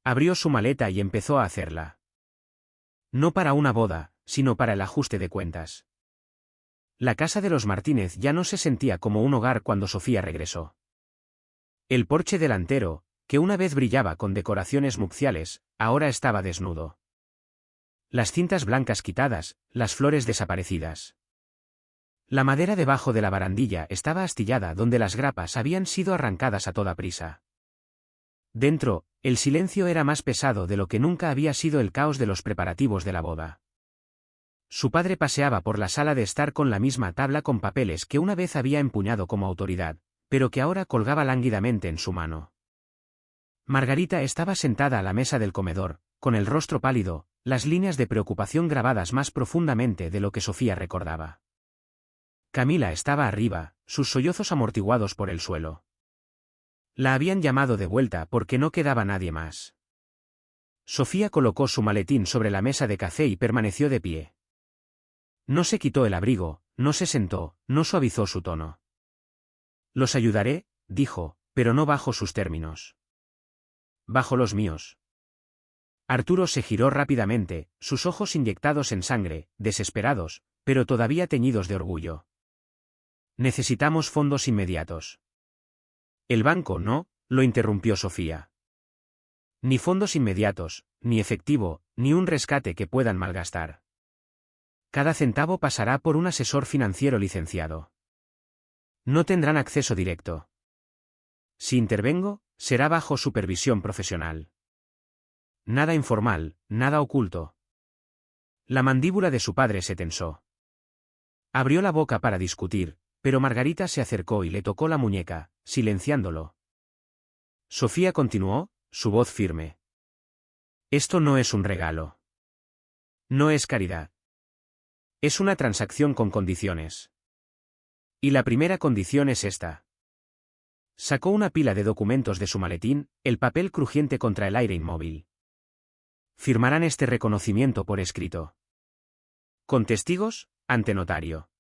Abrió su maleta y empezó a hacerla. No para una boda, sino para el ajuste de cuentas. La casa de los Martínez ya no se sentía como un hogar cuando Sofía regresó. El porche delantero, que una vez brillaba con decoraciones nupciales, ahora estaba desnudo. Las cintas blancas quitadas, las flores desaparecidas. La madera debajo de la barandilla estaba astillada donde las grapas habían sido arrancadas a toda prisa. Dentro, el silencio era más pesado de lo que nunca había sido el caos de los preparativos de la boda. Su padre paseaba por la sala de estar con la misma tabla con papeles que una vez había empuñado como autoridad, pero que ahora colgaba lánguidamente en su mano. Margarita estaba sentada a la mesa del comedor, con el rostro pálido, las líneas de preocupación grabadas más profundamente de lo que Sofía recordaba. Camila estaba arriba, sus sollozos amortiguados por el suelo. La habían llamado de vuelta porque no quedaba nadie más. Sofía colocó su maletín sobre la mesa de café y permaneció de pie. No se quitó el abrigo, no se sentó, no suavizó su tono. «Los ayudaré», dijo, pero no bajo sus términos. «Bajo los míos». Arturo se giró rápidamente, sus ojos inyectados en sangre, desesperados, pero todavía teñidos de orgullo. «Necesitamos fondos inmediatos». «El banco no», lo interrumpió Sofía. «Ni fondos inmediatos, ni efectivo, ni un rescate que puedan malgastar. Cada centavo pasará por un asesor financiero licenciado. No tendrán acceso directo. Si intervengo, será bajo supervisión profesional. Nada informal, nada oculto». La mandíbula de su padre se tensó. Abrió la boca para discutir, pero Margarita se acercó y le tocó la muñeca, silenciándolo. Sofía continuó, su voz firme. «Esto no es un regalo. No es caridad. Es una transacción con condiciones. Y la primera condición es esta». Sacó una pila de documentos de su maletín, el papel crujiente contra el aire inmóvil. «Firmarán este reconocimiento por escrito. Con testigos, ante notario».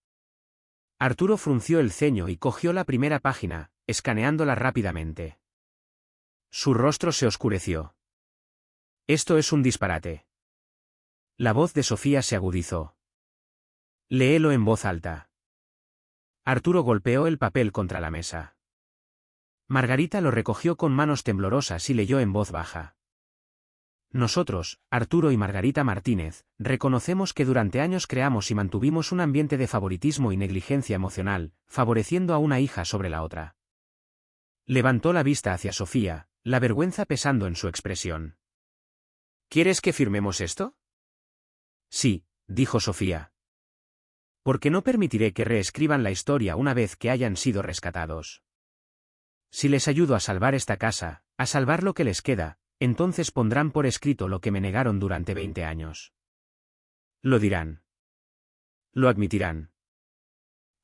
Arturo frunció el ceño y cogió la primera página, escaneándola rápidamente. Su rostro se oscureció. «Esto es un disparate». La voz de Sofía se agudizó. «Léelo en voz alta». Arturo golpeó el papel contra la mesa. Margarita lo recogió con manos temblorosas y leyó en voz baja. «Nosotros, Arturo y Margarita Martínez, reconocemos que durante años creamos y mantuvimos un ambiente de favoritismo y negligencia emocional, favoreciendo a una hija sobre la otra». Levantó la vista hacia Sofía, la vergüenza pesando en su expresión. «¿Quieres que firmemos esto?» «Sí», dijo Sofía. «Porque no permitiré que reescriban la historia una vez que hayan sido rescatados. Si les ayudo a salvar esta casa, a salvar lo que les queda, entonces pondrán por escrito lo que me negaron durante 20 años. Lo dirán. Lo admitirán».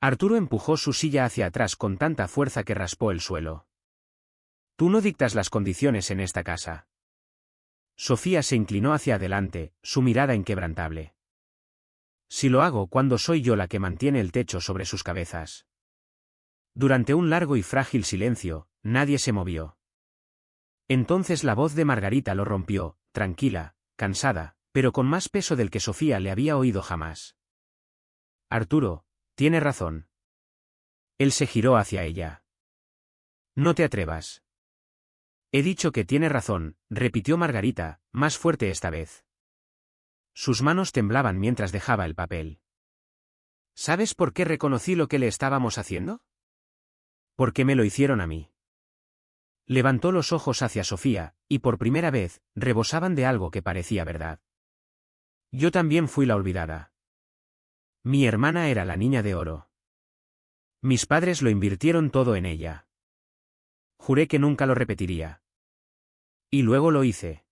Arturo empujó su silla hacia atrás con tanta fuerza que raspó el suelo. «Tú no dictas las condiciones en esta casa». Sofía se inclinó hacia adelante, su mirada inquebrantable. «Si lo hago cuando soy yo la que mantiene el techo sobre sus cabezas». Durante un largo y frágil silencio, nadie se movió. Entonces la voz de Margarita lo rompió, tranquila, cansada, pero con más peso del que Sofía le había oído jamás. «Arturo, tiene razón». Él se giró hacia ella. «No te atrevas». «He dicho que tiene razón», repitió Margarita, más fuerte esta vez. Sus manos temblaban mientras dejaba el papel. «¿Sabes por qué reconocí lo que le estábamos haciendo?» «Porque me lo hicieron a mí». Levantó los ojos hacia Sofía, y por primera vez, rebosaban de algo que parecía verdad. «Yo también fui la olvidada. Mi hermana era la niña de oro. Mis padres lo invirtieron todo en ella. Juré que nunca lo repetiría. Y luego lo hice».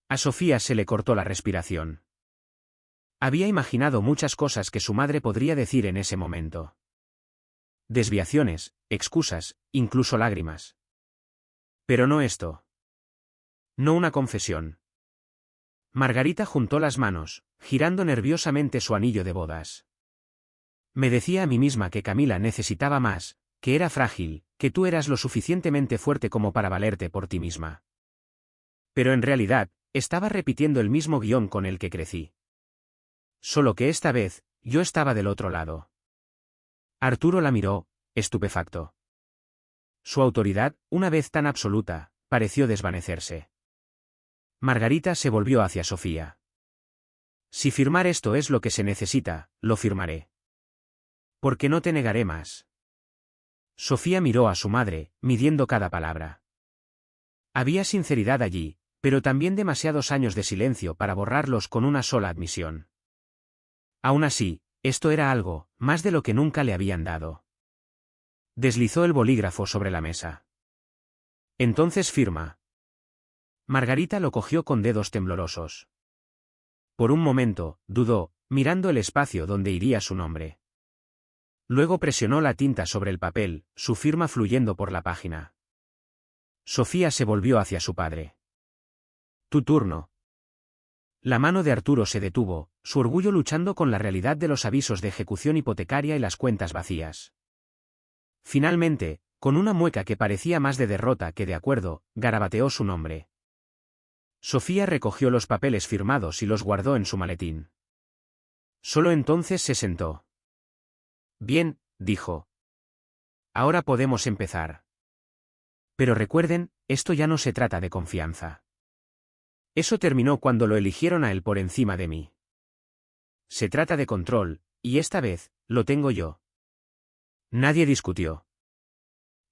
A Sofía se le cortó la respiración. Había imaginado muchas cosas que su madre podría decir en ese momento. Desviaciones, excusas, incluso lágrimas. Pero no esto. No una confesión. Margarita juntó las manos, girando nerviosamente su anillo de bodas. «Me decía a mí misma que Camila necesitaba más, que era frágil, que tú eras lo suficientemente fuerte como para valerte por ti misma. Pero en realidad, estaba repitiendo el mismo guión con el que crecí. Solo que esta vez, yo estaba del otro lado». Arturo la miró, estupefacto. Su autoridad, una vez tan absoluta, pareció desvanecerse. Margarita se volvió hacia Sofía. «Si firmar esto es lo que se necesita, lo firmaré. Porque no te negaré más». Sofía miró a su madre, midiendo cada palabra. Había sinceridad allí, pero también demasiados años de silencio para borrarlos con una sola admisión. Aún así, esto era algo, más de lo que nunca le habían dado. Deslizó el bolígrafo sobre la mesa. «Entonces firma». Margarita lo cogió con dedos temblorosos. Por un momento, dudó, mirando el espacio donde iría su nombre. Luego presionó la tinta sobre el papel, su firma fluyendo por la página. Sofía se volvió hacia su padre. Tu turno. La mano de Arturo se detuvo, su orgullo luchando con la realidad de los avisos de ejecución hipotecaria y las cuentas vacías. Finalmente, con una mueca que parecía más de derrota que de acuerdo, garabateó su nombre. Sofía recogió los papeles firmados y los guardó en su maletín. Solo entonces se sentó. Bien, dijo. Ahora podemos empezar. Pero recuerden, esto ya no se trata de confianza. Eso terminó cuando lo eligieron a él por encima de mí. Se trata de control, y esta vez, lo tengo yo. Nadie discutió.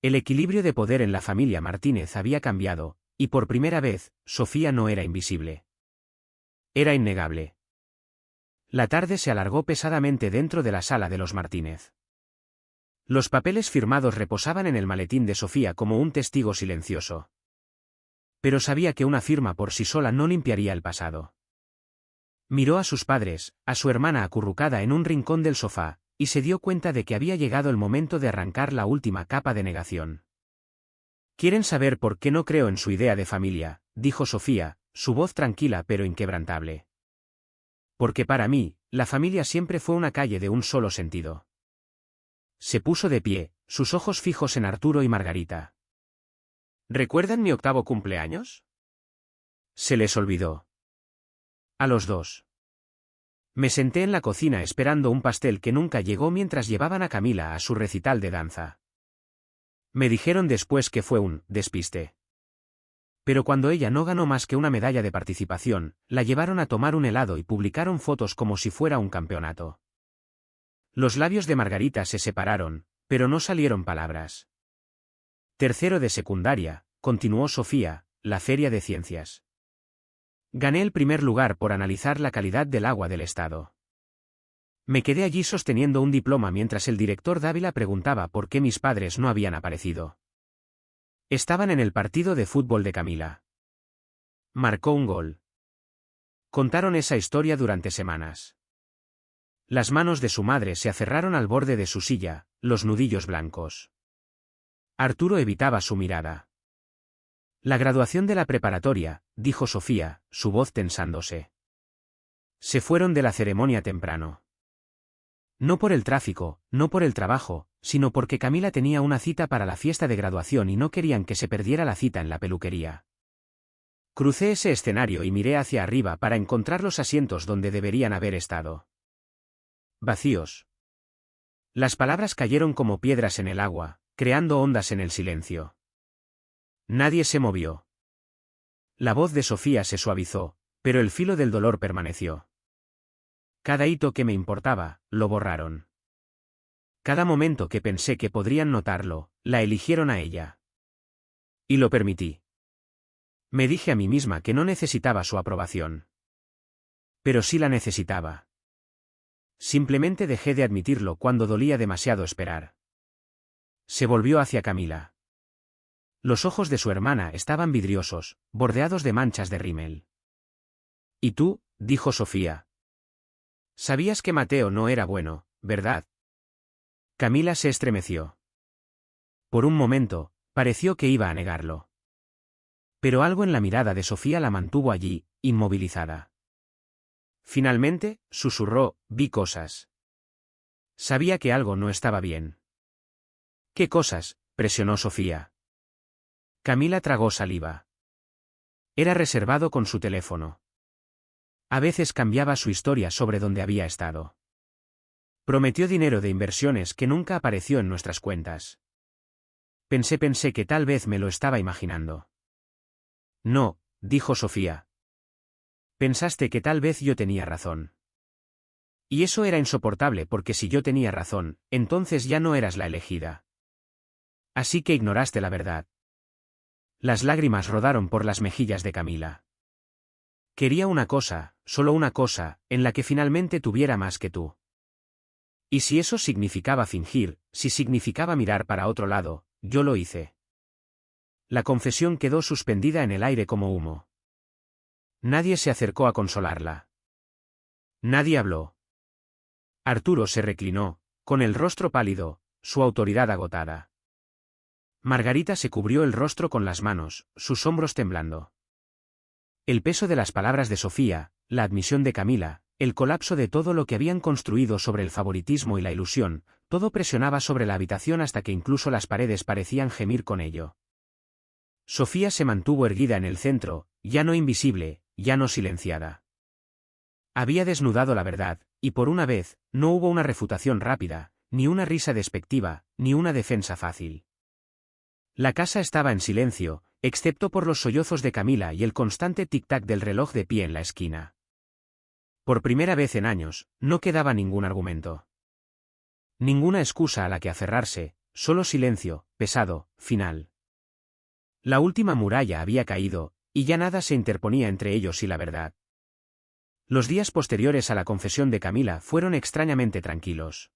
El equilibrio de poder en la familia Martínez había cambiado, y por primera vez, Sofía no era invisible. Era innegable. La tarde se alargó pesadamente dentro de la sala de los Martínez. Los papeles firmados reposaban en el maletín de Sofía como un testigo silencioso. Pero sabía que una firma por sí sola no limpiaría el pasado. Miró a sus padres, a su hermana acurrucada en un rincón del sofá, y se dio cuenta de que había llegado el momento de arrancar la última capa de negación. ¿Quieren saber por qué no creo en su idea de familia?, dijo Sofía, su voz tranquila pero inquebrantable. Porque para mí, la familia siempre fue una calle de un solo sentido. Se puso de pie, sus ojos fijos en Arturo y Margarita. ¿Recuerdan mi 8º cumpleaños? Se les olvidó. A los dos. Me senté en la cocina esperando un pastel que nunca llegó mientras llevaban a Camila a su recital de danza. Me dijeron después que fue un despiste. Pero cuando ella no ganó más que una medalla de participación, la llevaron a tomar un helado y publicaron fotos como si fuera un campeonato. Los labios de Margarita se separaron, pero no salieron palabras. Tercero de secundaria, continuó Sofía, la Feria de Ciencias. Gané el primer lugar por analizar la calidad del agua del estado. Me quedé allí sosteniendo un diploma mientras el director Dávila preguntaba por qué mis padres no habían aparecido. Estaban en el partido de fútbol de Camila. Marcó un gol. Contaron esa historia durante semanas. Las manos de su madre se aferraron al borde de su silla, los nudillos blancos. Arturo evitaba su mirada. La graduación de la preparatoria, dijo Sofía, su voz tensándose. Se fueron de la ceremonia temprano. No por el tráfico, no por el trabajo, sino porque Camila tenía una cita para la fiesta de graduación y no querían que se perdiera la cita en la peluquería. Crucé ese escenario y miré hacia arriba para encontrar los asientos donde deberían haber estado. Vacíos. Las palabras cayeron como piedras en el agua, creando ondas en el silencio. Nadie se movió. La voz de Sofía se suavizó, pero el filo del dolor permaneció. Cada hito que me importaba, lo borraron. Cada momento que pensé que podrían notarlo, la eligieron a ella. Y lo permití. Me dije a mí misma que no necesitaba su aprobación. Pero sí la necesitaba. Simplemente dejé de admitirlo cuando dolía demasiado esperar. Se volvió hacia Camila. Los ojos de su hermana estaban vidriosos, bordeados de manchas de rímel. ¿Y tú?, dijo Sofía. Sabías que Mateo no era bueno, ¿verdad? Camila se estremeció. Por un momento, pareció que iba a negarlo. Pero algo en la mirada de Sofía la mantuvo allí, inmovilizada. Finalmente, susurró, vi cosas. Sabía que algo no estaba bien. ¿Qué cosas?, presionó Sofía. Camila tragó saliva. Era reservado con su teléfono. A veces cambiaba su historia sobre dónde había estado. Prometió dinero de inversiones que nunca apareció en nuestras cuentas. Pensé que tal vez me lo estaba imaginando. No, dijo Sofía. Pensaste que tal vez yo tenía razón. Y eso era insoportable porque si yo tenía razón, entonces ya no eras la elegida. Así que ignoraste la verdad. Las lágrimas rodaron por las mejillas de Camila. Quería una cosa, solo una cosa, en la que finalmente tuviera más que tú. Y si eso significaba fingir, si significaba mirar para otro lado, yo lo hice. La confesión quedó suspendida en el aire como humo. Nadie se acercó a consolarla. Nadie habló. Arturo se reclinó, con el rostro pálido, su autoridad agotada. Margarita se cubrió el rostro con las manos, sus hombros temblando. El peso de las palabras de Sofía, la admisión de Camila, el colapso de todo lo que habían construido sobre el favoritismo y la ilusión, todo presionaba sobre la habitación hasta que incluso las paredes parecían gemir con ello. Sofía se mantuvo erguida en el centro, ya no invisible, ya no silenciada. Había desnudado la verdad, y por una vez, no hubo una refutación rápida, ni una risa despectiva, ni una defensa fácil. La casa estaba en silencio, excepto por los sollozos de Camila y el constante tic-tac del reloj de pie en la esquina. Por primera vez en años, no quedaba ningún argumento. Ninguna excusa a la que aferrarse, solo silencio, pesado, final. La última muralla había caído, y ya nada se interponía entre ellos y la verdad. Los días posteriores a la confesión de Camila fueron extrañamente tranquilos.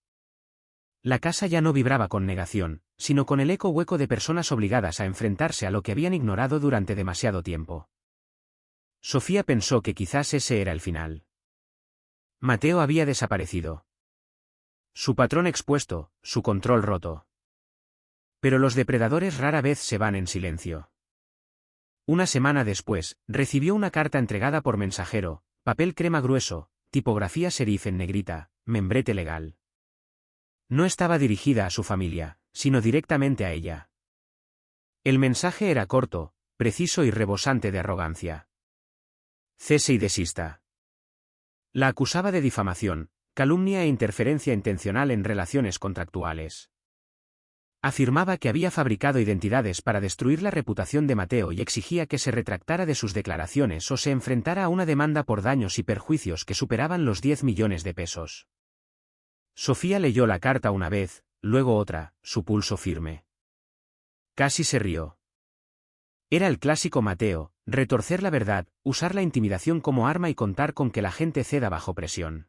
La casa ya no vibraba con negación, sino con el eco hueco de personas obligadas a enfrentarse a lo que habían ignorado durante demasiado tiempo. Sofía pensó que quizás ese era el final. Mateo había desaparecido. Su patrón expuesto, su control roto. Pero los depredadores rara vez se van en silencio. Una semana después, recibió una carta entregada por mensajero, papel crema grueso, tipografía serif en negrita, membrete legal. No estaba dirigida a su familia, sino directamente a ella. El mensaje era corto, preciso y rebosante de arrogancia. Cese y desista. La acusaba de difamación, calumnia e interferencia intencional en relaciones contractuales. Afirmaba que había fabricado identidades para destruir la reputación de Mateo y exigía que se retractara de sus declaraciones o se enfrentara a una demanda por daños y perjuicios que superaban los 10 millones de pesos. Sofía leyó la carta una vez, luego otra, su pulso firme. Casi se rió. Era el clásico Mateo, retorcer la verdad, usar la intimidación como arma y contar con que la gente ceda bajo presión.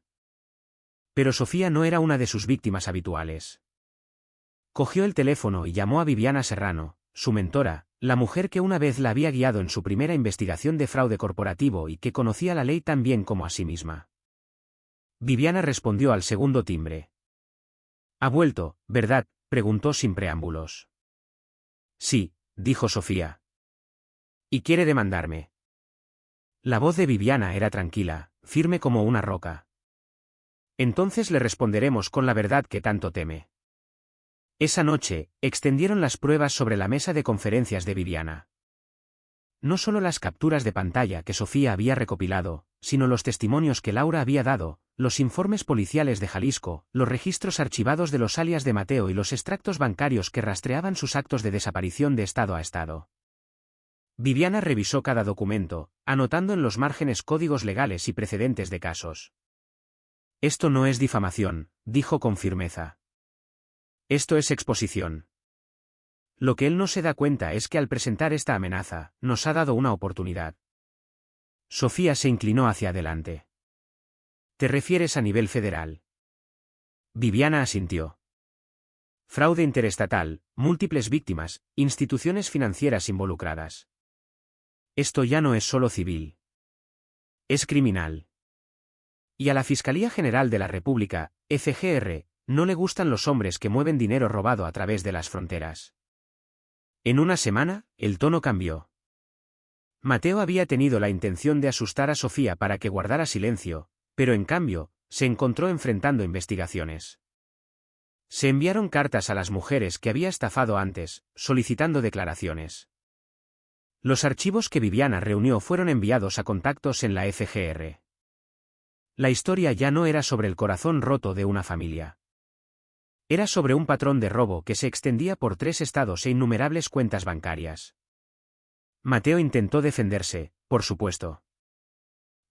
Pero Sofía no era una de sus víctimas habituales. Cogió el teléfono y llamó a Viviana Serrano, su mentora, la mujer que una vez la había guiado en su primera investigación de fraude corporativo y que conocía la ley tan bien como a sí misma. Viviana respondió al segundo timbre. «¿Ha vuelto, verdad?», preguntó sin preámbulos. «Sí», dijo Sofía. «¿Y quiere demandarme?». La voz de Viviana era tranquila, firme como una roca. «Entonces le responderemos con la verdad que tanto teme». Esa noche, extendieron las pruebas sobre la mesa de conferencias de Viviana. No solo las capturas de pantalla que Sofía había recopilado, sino los testimonios que Laura había dado, los informes policiales de Jalisco, los registros archivados de los alias de Mateo y los extractos bancarios que rastreaban sus actos de desaparición de estado a estado. Viviana revisó cada documento, anotando en los márgenes códigos legales y precedentes de casos. «Esto no es difamación», dijo con firmeza. «Esto es exposición». Lo que él no se da cuenta es que al presentar esta amenaza, nos ha dado una oportunidad. Sofía se inclinó hacia adelante. ¿Te refieres a nivel federal? Viviana asintió. Fraude interestatal, múltiples víctimas, instituciones financieras involucradas. Esto ya no es solo civil. Es criminal. Y a la Fiscalía General de la República, FGR, no le gustan los hombres que mueven dinero robado a través de las fronteras. En una semana, el tono cambió. Mateo había tenido la intención de asustar a Sofía para que guardara silencio, pero en cambio, se encontró enfrentando investigaciones. Se enviaron cartas a las mujeres que había estafado antes, solicitando declaraciones. Los archivos que Viviana reunió fueron enviados a contactos en la FGR. La historia ya no era sobre el corazón roto de una familia. Era sobre un patrón de robo que se extendía por 3 estados e innumerables cuentas bancarias. Mateo intentó defenderse, por supuesto.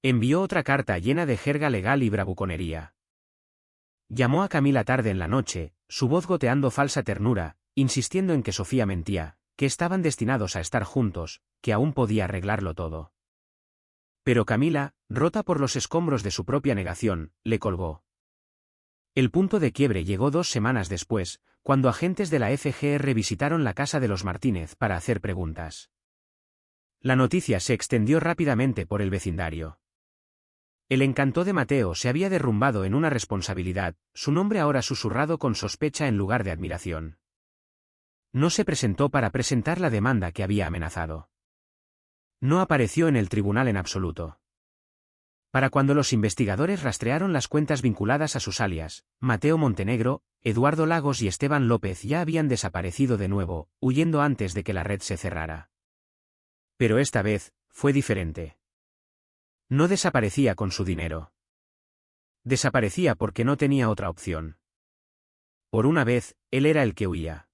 Envió otra carta llena de jerga legal y bravuconería. Llamó a Camila tarde en la noche, su voz goteando falsa ternura, insistiendo en que Sofía mentía, que estaban destinados a estar juntos, que aún podía arreglarlo todo. Pero Camila, rota por los escombros de su propia negación, le colgó. El punto de quiebre llegó 2 semanas después, cuando agentes de la FGR visitaron la casa de los Martínez para hacer preguntas. La noticia se extendió rápidamente por el vecindario. El encanto de Mateo se había derrumbado en una responsabilidad, su nombre ahora susurrado con sospecha en lugar de admiración. No se presentó para presentar la demanda que había amenazado. No apareció en el tribunal en absoluto. Para cuando los investigadores rastrearon las cuentas vinculadas a sus alias, Mateo Montenegro, Eduardo Lagos y Esteban López ya habían desaparecido de nuevo, huyendo antes de que la red se cerrara. Pero esta vez, fue diferente. No desaparecía con su dinero. Desaparecía porque no tenía otra opción. Por una vez, él era el que huía.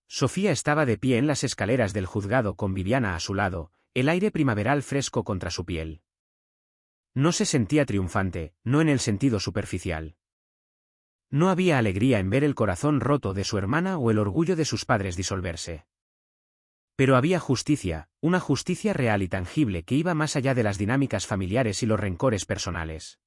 Sofía estaba de pie en las escaleras del juzgado con Viviana a su lado, el aire primaveral fresco contra su piel. No se sentía triunfante, no en el sentido superficial. No había alegría en ver el corazón roto de su hermana o el orgullo de sus padres disolverse. Pero había justicia, una justicia real y tangible que iba más allá de las dinámicas familiares y los rencores personales.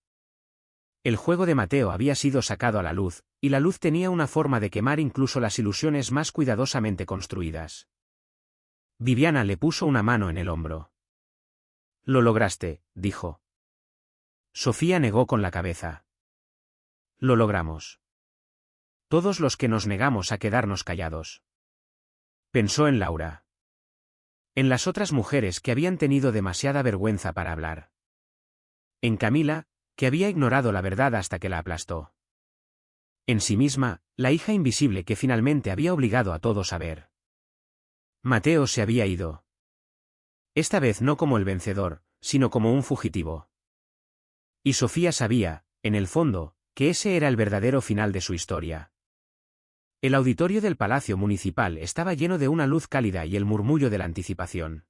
El juego de Mateo había sido sacado a la luz, y la luz tenía una forma de quemar incluso las ilusiones más cuidadosamente construidas. Viviana le puso una mano en el hombro. «Lo lograste», dijo. Sofía negó con la cabeza. «Lo logramos. Todos los que nos negamos a quedarnos callados». Pensó en Laura. En las otras mujeres que habían tenido demasiada vergüenza para hablar. En Camila, que había ignorado la verdad hasta que la aplastó. En sí misma, la hija invisible que finalmente había obligado a todos a ver. Mateo se había ido. Esta vez no como el vencedor, sino como un fugitivo. Y Sofía sabía, en el fondo, que ese era el verdadero final de su historia. El auditorio del Palacio Municipal estaba lleno de una luz cálida y el murmullo de la anticipación.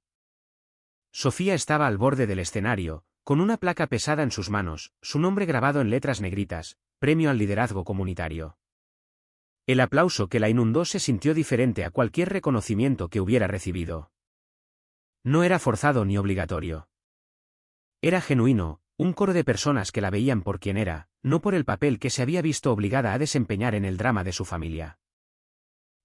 Sofía estaba al borde del escenario, con una placa pesada en sus manos, su nombre grabado en letras negritas, Premio al Liderazgo Comunitario. El aplauso que la inundó se sintió diferente a cualquier reconocimiento que hubiera recibido. No era forzado ni obligatorio. Era genuino, un coro de personas que la veían por quien era, no por el papel que se había visto obligada a desempeñar en el drama de su familia.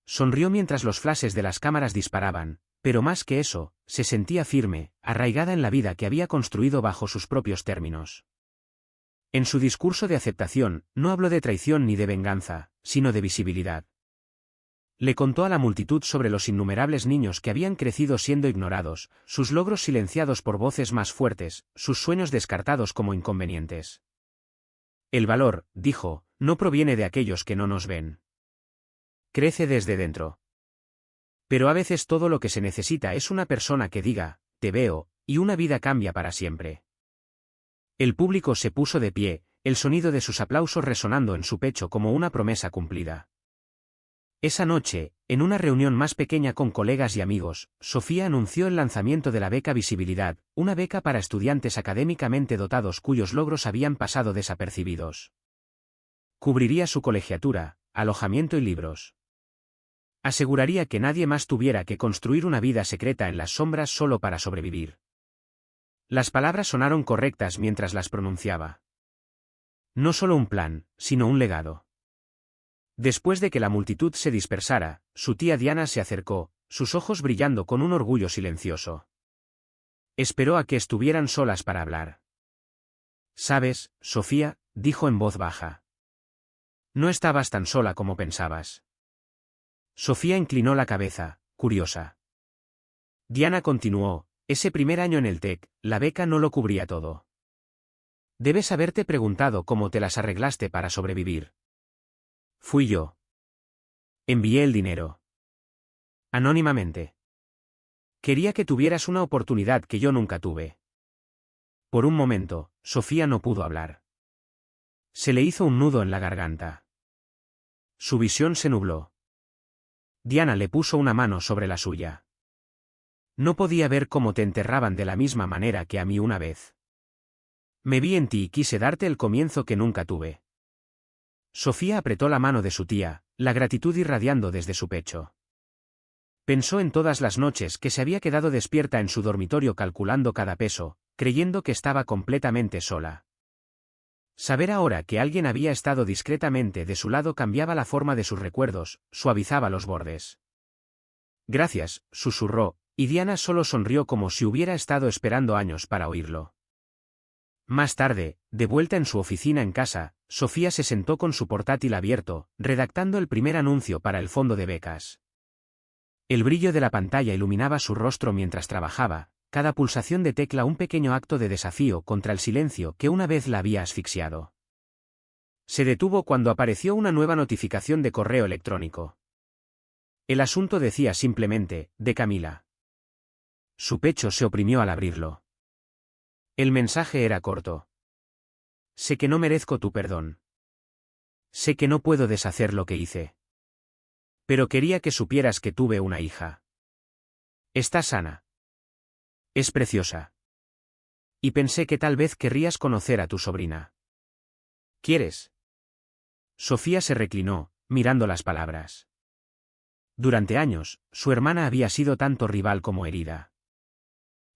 Sonrió mientras los flashes de las cámaras disparaban, pero más que eso, se sentía firme, arraigada en la vida que había construido bajo sus propios términos. En su discurso de aceptación, no habló de traición ni de venganza, sino de visibilidad. Le contó a la multitud sobre los innumerables niños que habían crecido siendo ignorados, sus logros silenciados por voces más fuertes, sus sueños descartados como inconvenientes. El valor, dijo, no proviene de aquellos que no nos ven. Crece desde dentro. Pero a veces todo lo que se necesita es una persona que diga, te veo, y una vida cambia para siempre. El público se puso de pie, el sonido de sus aplausos resonando en su pecho como una promesa cumplida. Esa noche, en una reunión más pequeña con colegas y amigos, Sofía anunció el lanzamiento de la beca Visibilidad, una beca para estudiantes académicamente dotados cuyos logros habían pasado desapercibidos. Cubriría su colegiatura, alojamiento y libros. Aseguraría que nadie más tuviera que construir una vida secreta en las sombras solo para sobrevivir. Las palabras sonaron correctas mientras las pronunciaba. No solo un plan, sino un legado. Después de que la multitud se dispersara, su tía Diana se acercó, sus ojos brillando con un orgullo silencioso. Esperó a que estuvieran solas para hablar. «Sabes, Sofía», dijo en voz baja. «No estabas tan sola como pensabas». Sofía inclinó la cabeza, curiosa. Diana continuó, ese primer año en el TEC, la beca no lo cubría todo. Debes haberte preguntado cómo te las arreglaste para sobrevivir. Fui yo. Envié el dinero. Anónimamente. Quería que tuvieras una oportunidad que yo nunca tuve. Por un momento, Sofía no pudo hablar. Se le hizo un nudo en la garganta. Su visión se nubló. Diana le puso una mano sobre la suya. No podía ver cómo te enterraban de la misma manera que a mí una vez. Me vi en ti y quise darte el comienzo que nunca tuve. Sofía apretó la mano de su tía, la gratitud irradiando desde su pecho. Pensó en todas las noches que se había quedado despierta en su dormitorio calculando cada peso, creyendo que estaba completamente sola. Saber ahora que alguien había estado discretamente de su lado cambiaba la forma de sus recuerdos, suavizaba los bordes. Gracias, susurró, y Diana solo sonrió como si hubiera estado esperando años para oírlo. Más tarde, de vuelta en su oficina en casa, Sofía se sentó con su portátil abierto, redactando el primer anuncio para el fondo de becas. El brillo de la pantalla iluminaba su rostro mientras trabajaba, cada pulsación de tecla un pequeño acto de desafío contra el silencio que una vez la había asfixiado. Se detuvo cuando apareció una nueva notificación de correo electrónico. El asunto decía simplemente, de Camila. Su pecho se oprimió al abrirlo. El mensaje era corto. Sé que no merezco tu perdón. Sé que no puedo deshacer lo que hice. Pero quería que supieras que tuve una hija. Está sana. Es preciosa. Y pensé que tal vez querrías conocer a tu sobrina. ¿Quieres? Sofía se reclinó, mirando las palabras. Durante años, su hermana había sido tanto rival como herida.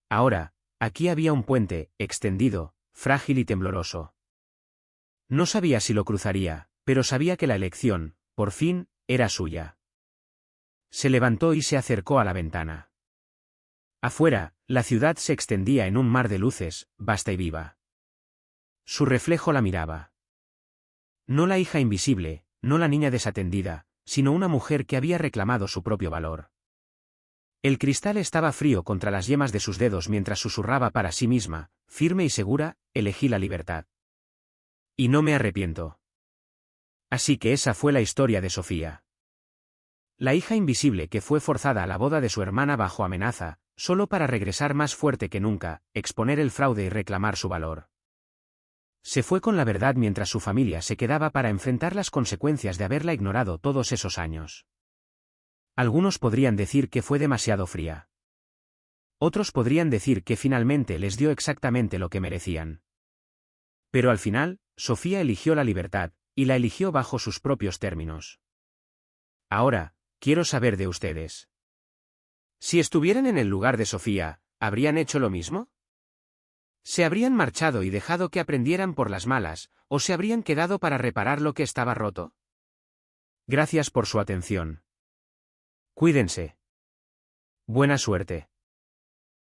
Ahora, aquí había un puente, extendido, frágil y tembloroso. No sabía si lo cruzaría, pero sabía que la elección, por fin, era suya. Se levantó y se acercó a la ventana. Afuera, la ciudad se extendía en un mar de luces, vasta y viva. Su reflejo la miraba. No la hija invisible, no la niña desatendida, sino una mujer que había reclamado su propio valor. El cristal estaba frío contra las yemas de sus dedos mientras susurraba para sí misma, firme y segura, elegí la libertad. Y no me arrepiento. Así que esa fue la historia de Sofía. La hija invisible que fue forzada a la boda de su hermana bajo amenaza, solo para regresar más fuerte que nunca, exponer el fraude y reclamar su valor. Se fue con la verdad mientras su familia se quedaba para enfrentar las consecuencias de haberla ignorado todos esos años. Algunos podrían decir que fue demasiado fría. Otros podrían decir que finalmente les dio exactamente lo que merecían. Pero al final, Sofía eligió la libertad, y la eligió bajo sus propios términos. Ahora, quiero saber de ustedes. Si estuvieran en el lugar de Sofía, ¿habrían hecho lo mismo? ¿Se habrían marchado y dejado que aprendieran por las malas, o se habrían quedado para reparar lo que estaba roto? Gracias por su atención. Cuídense. Buena suerte.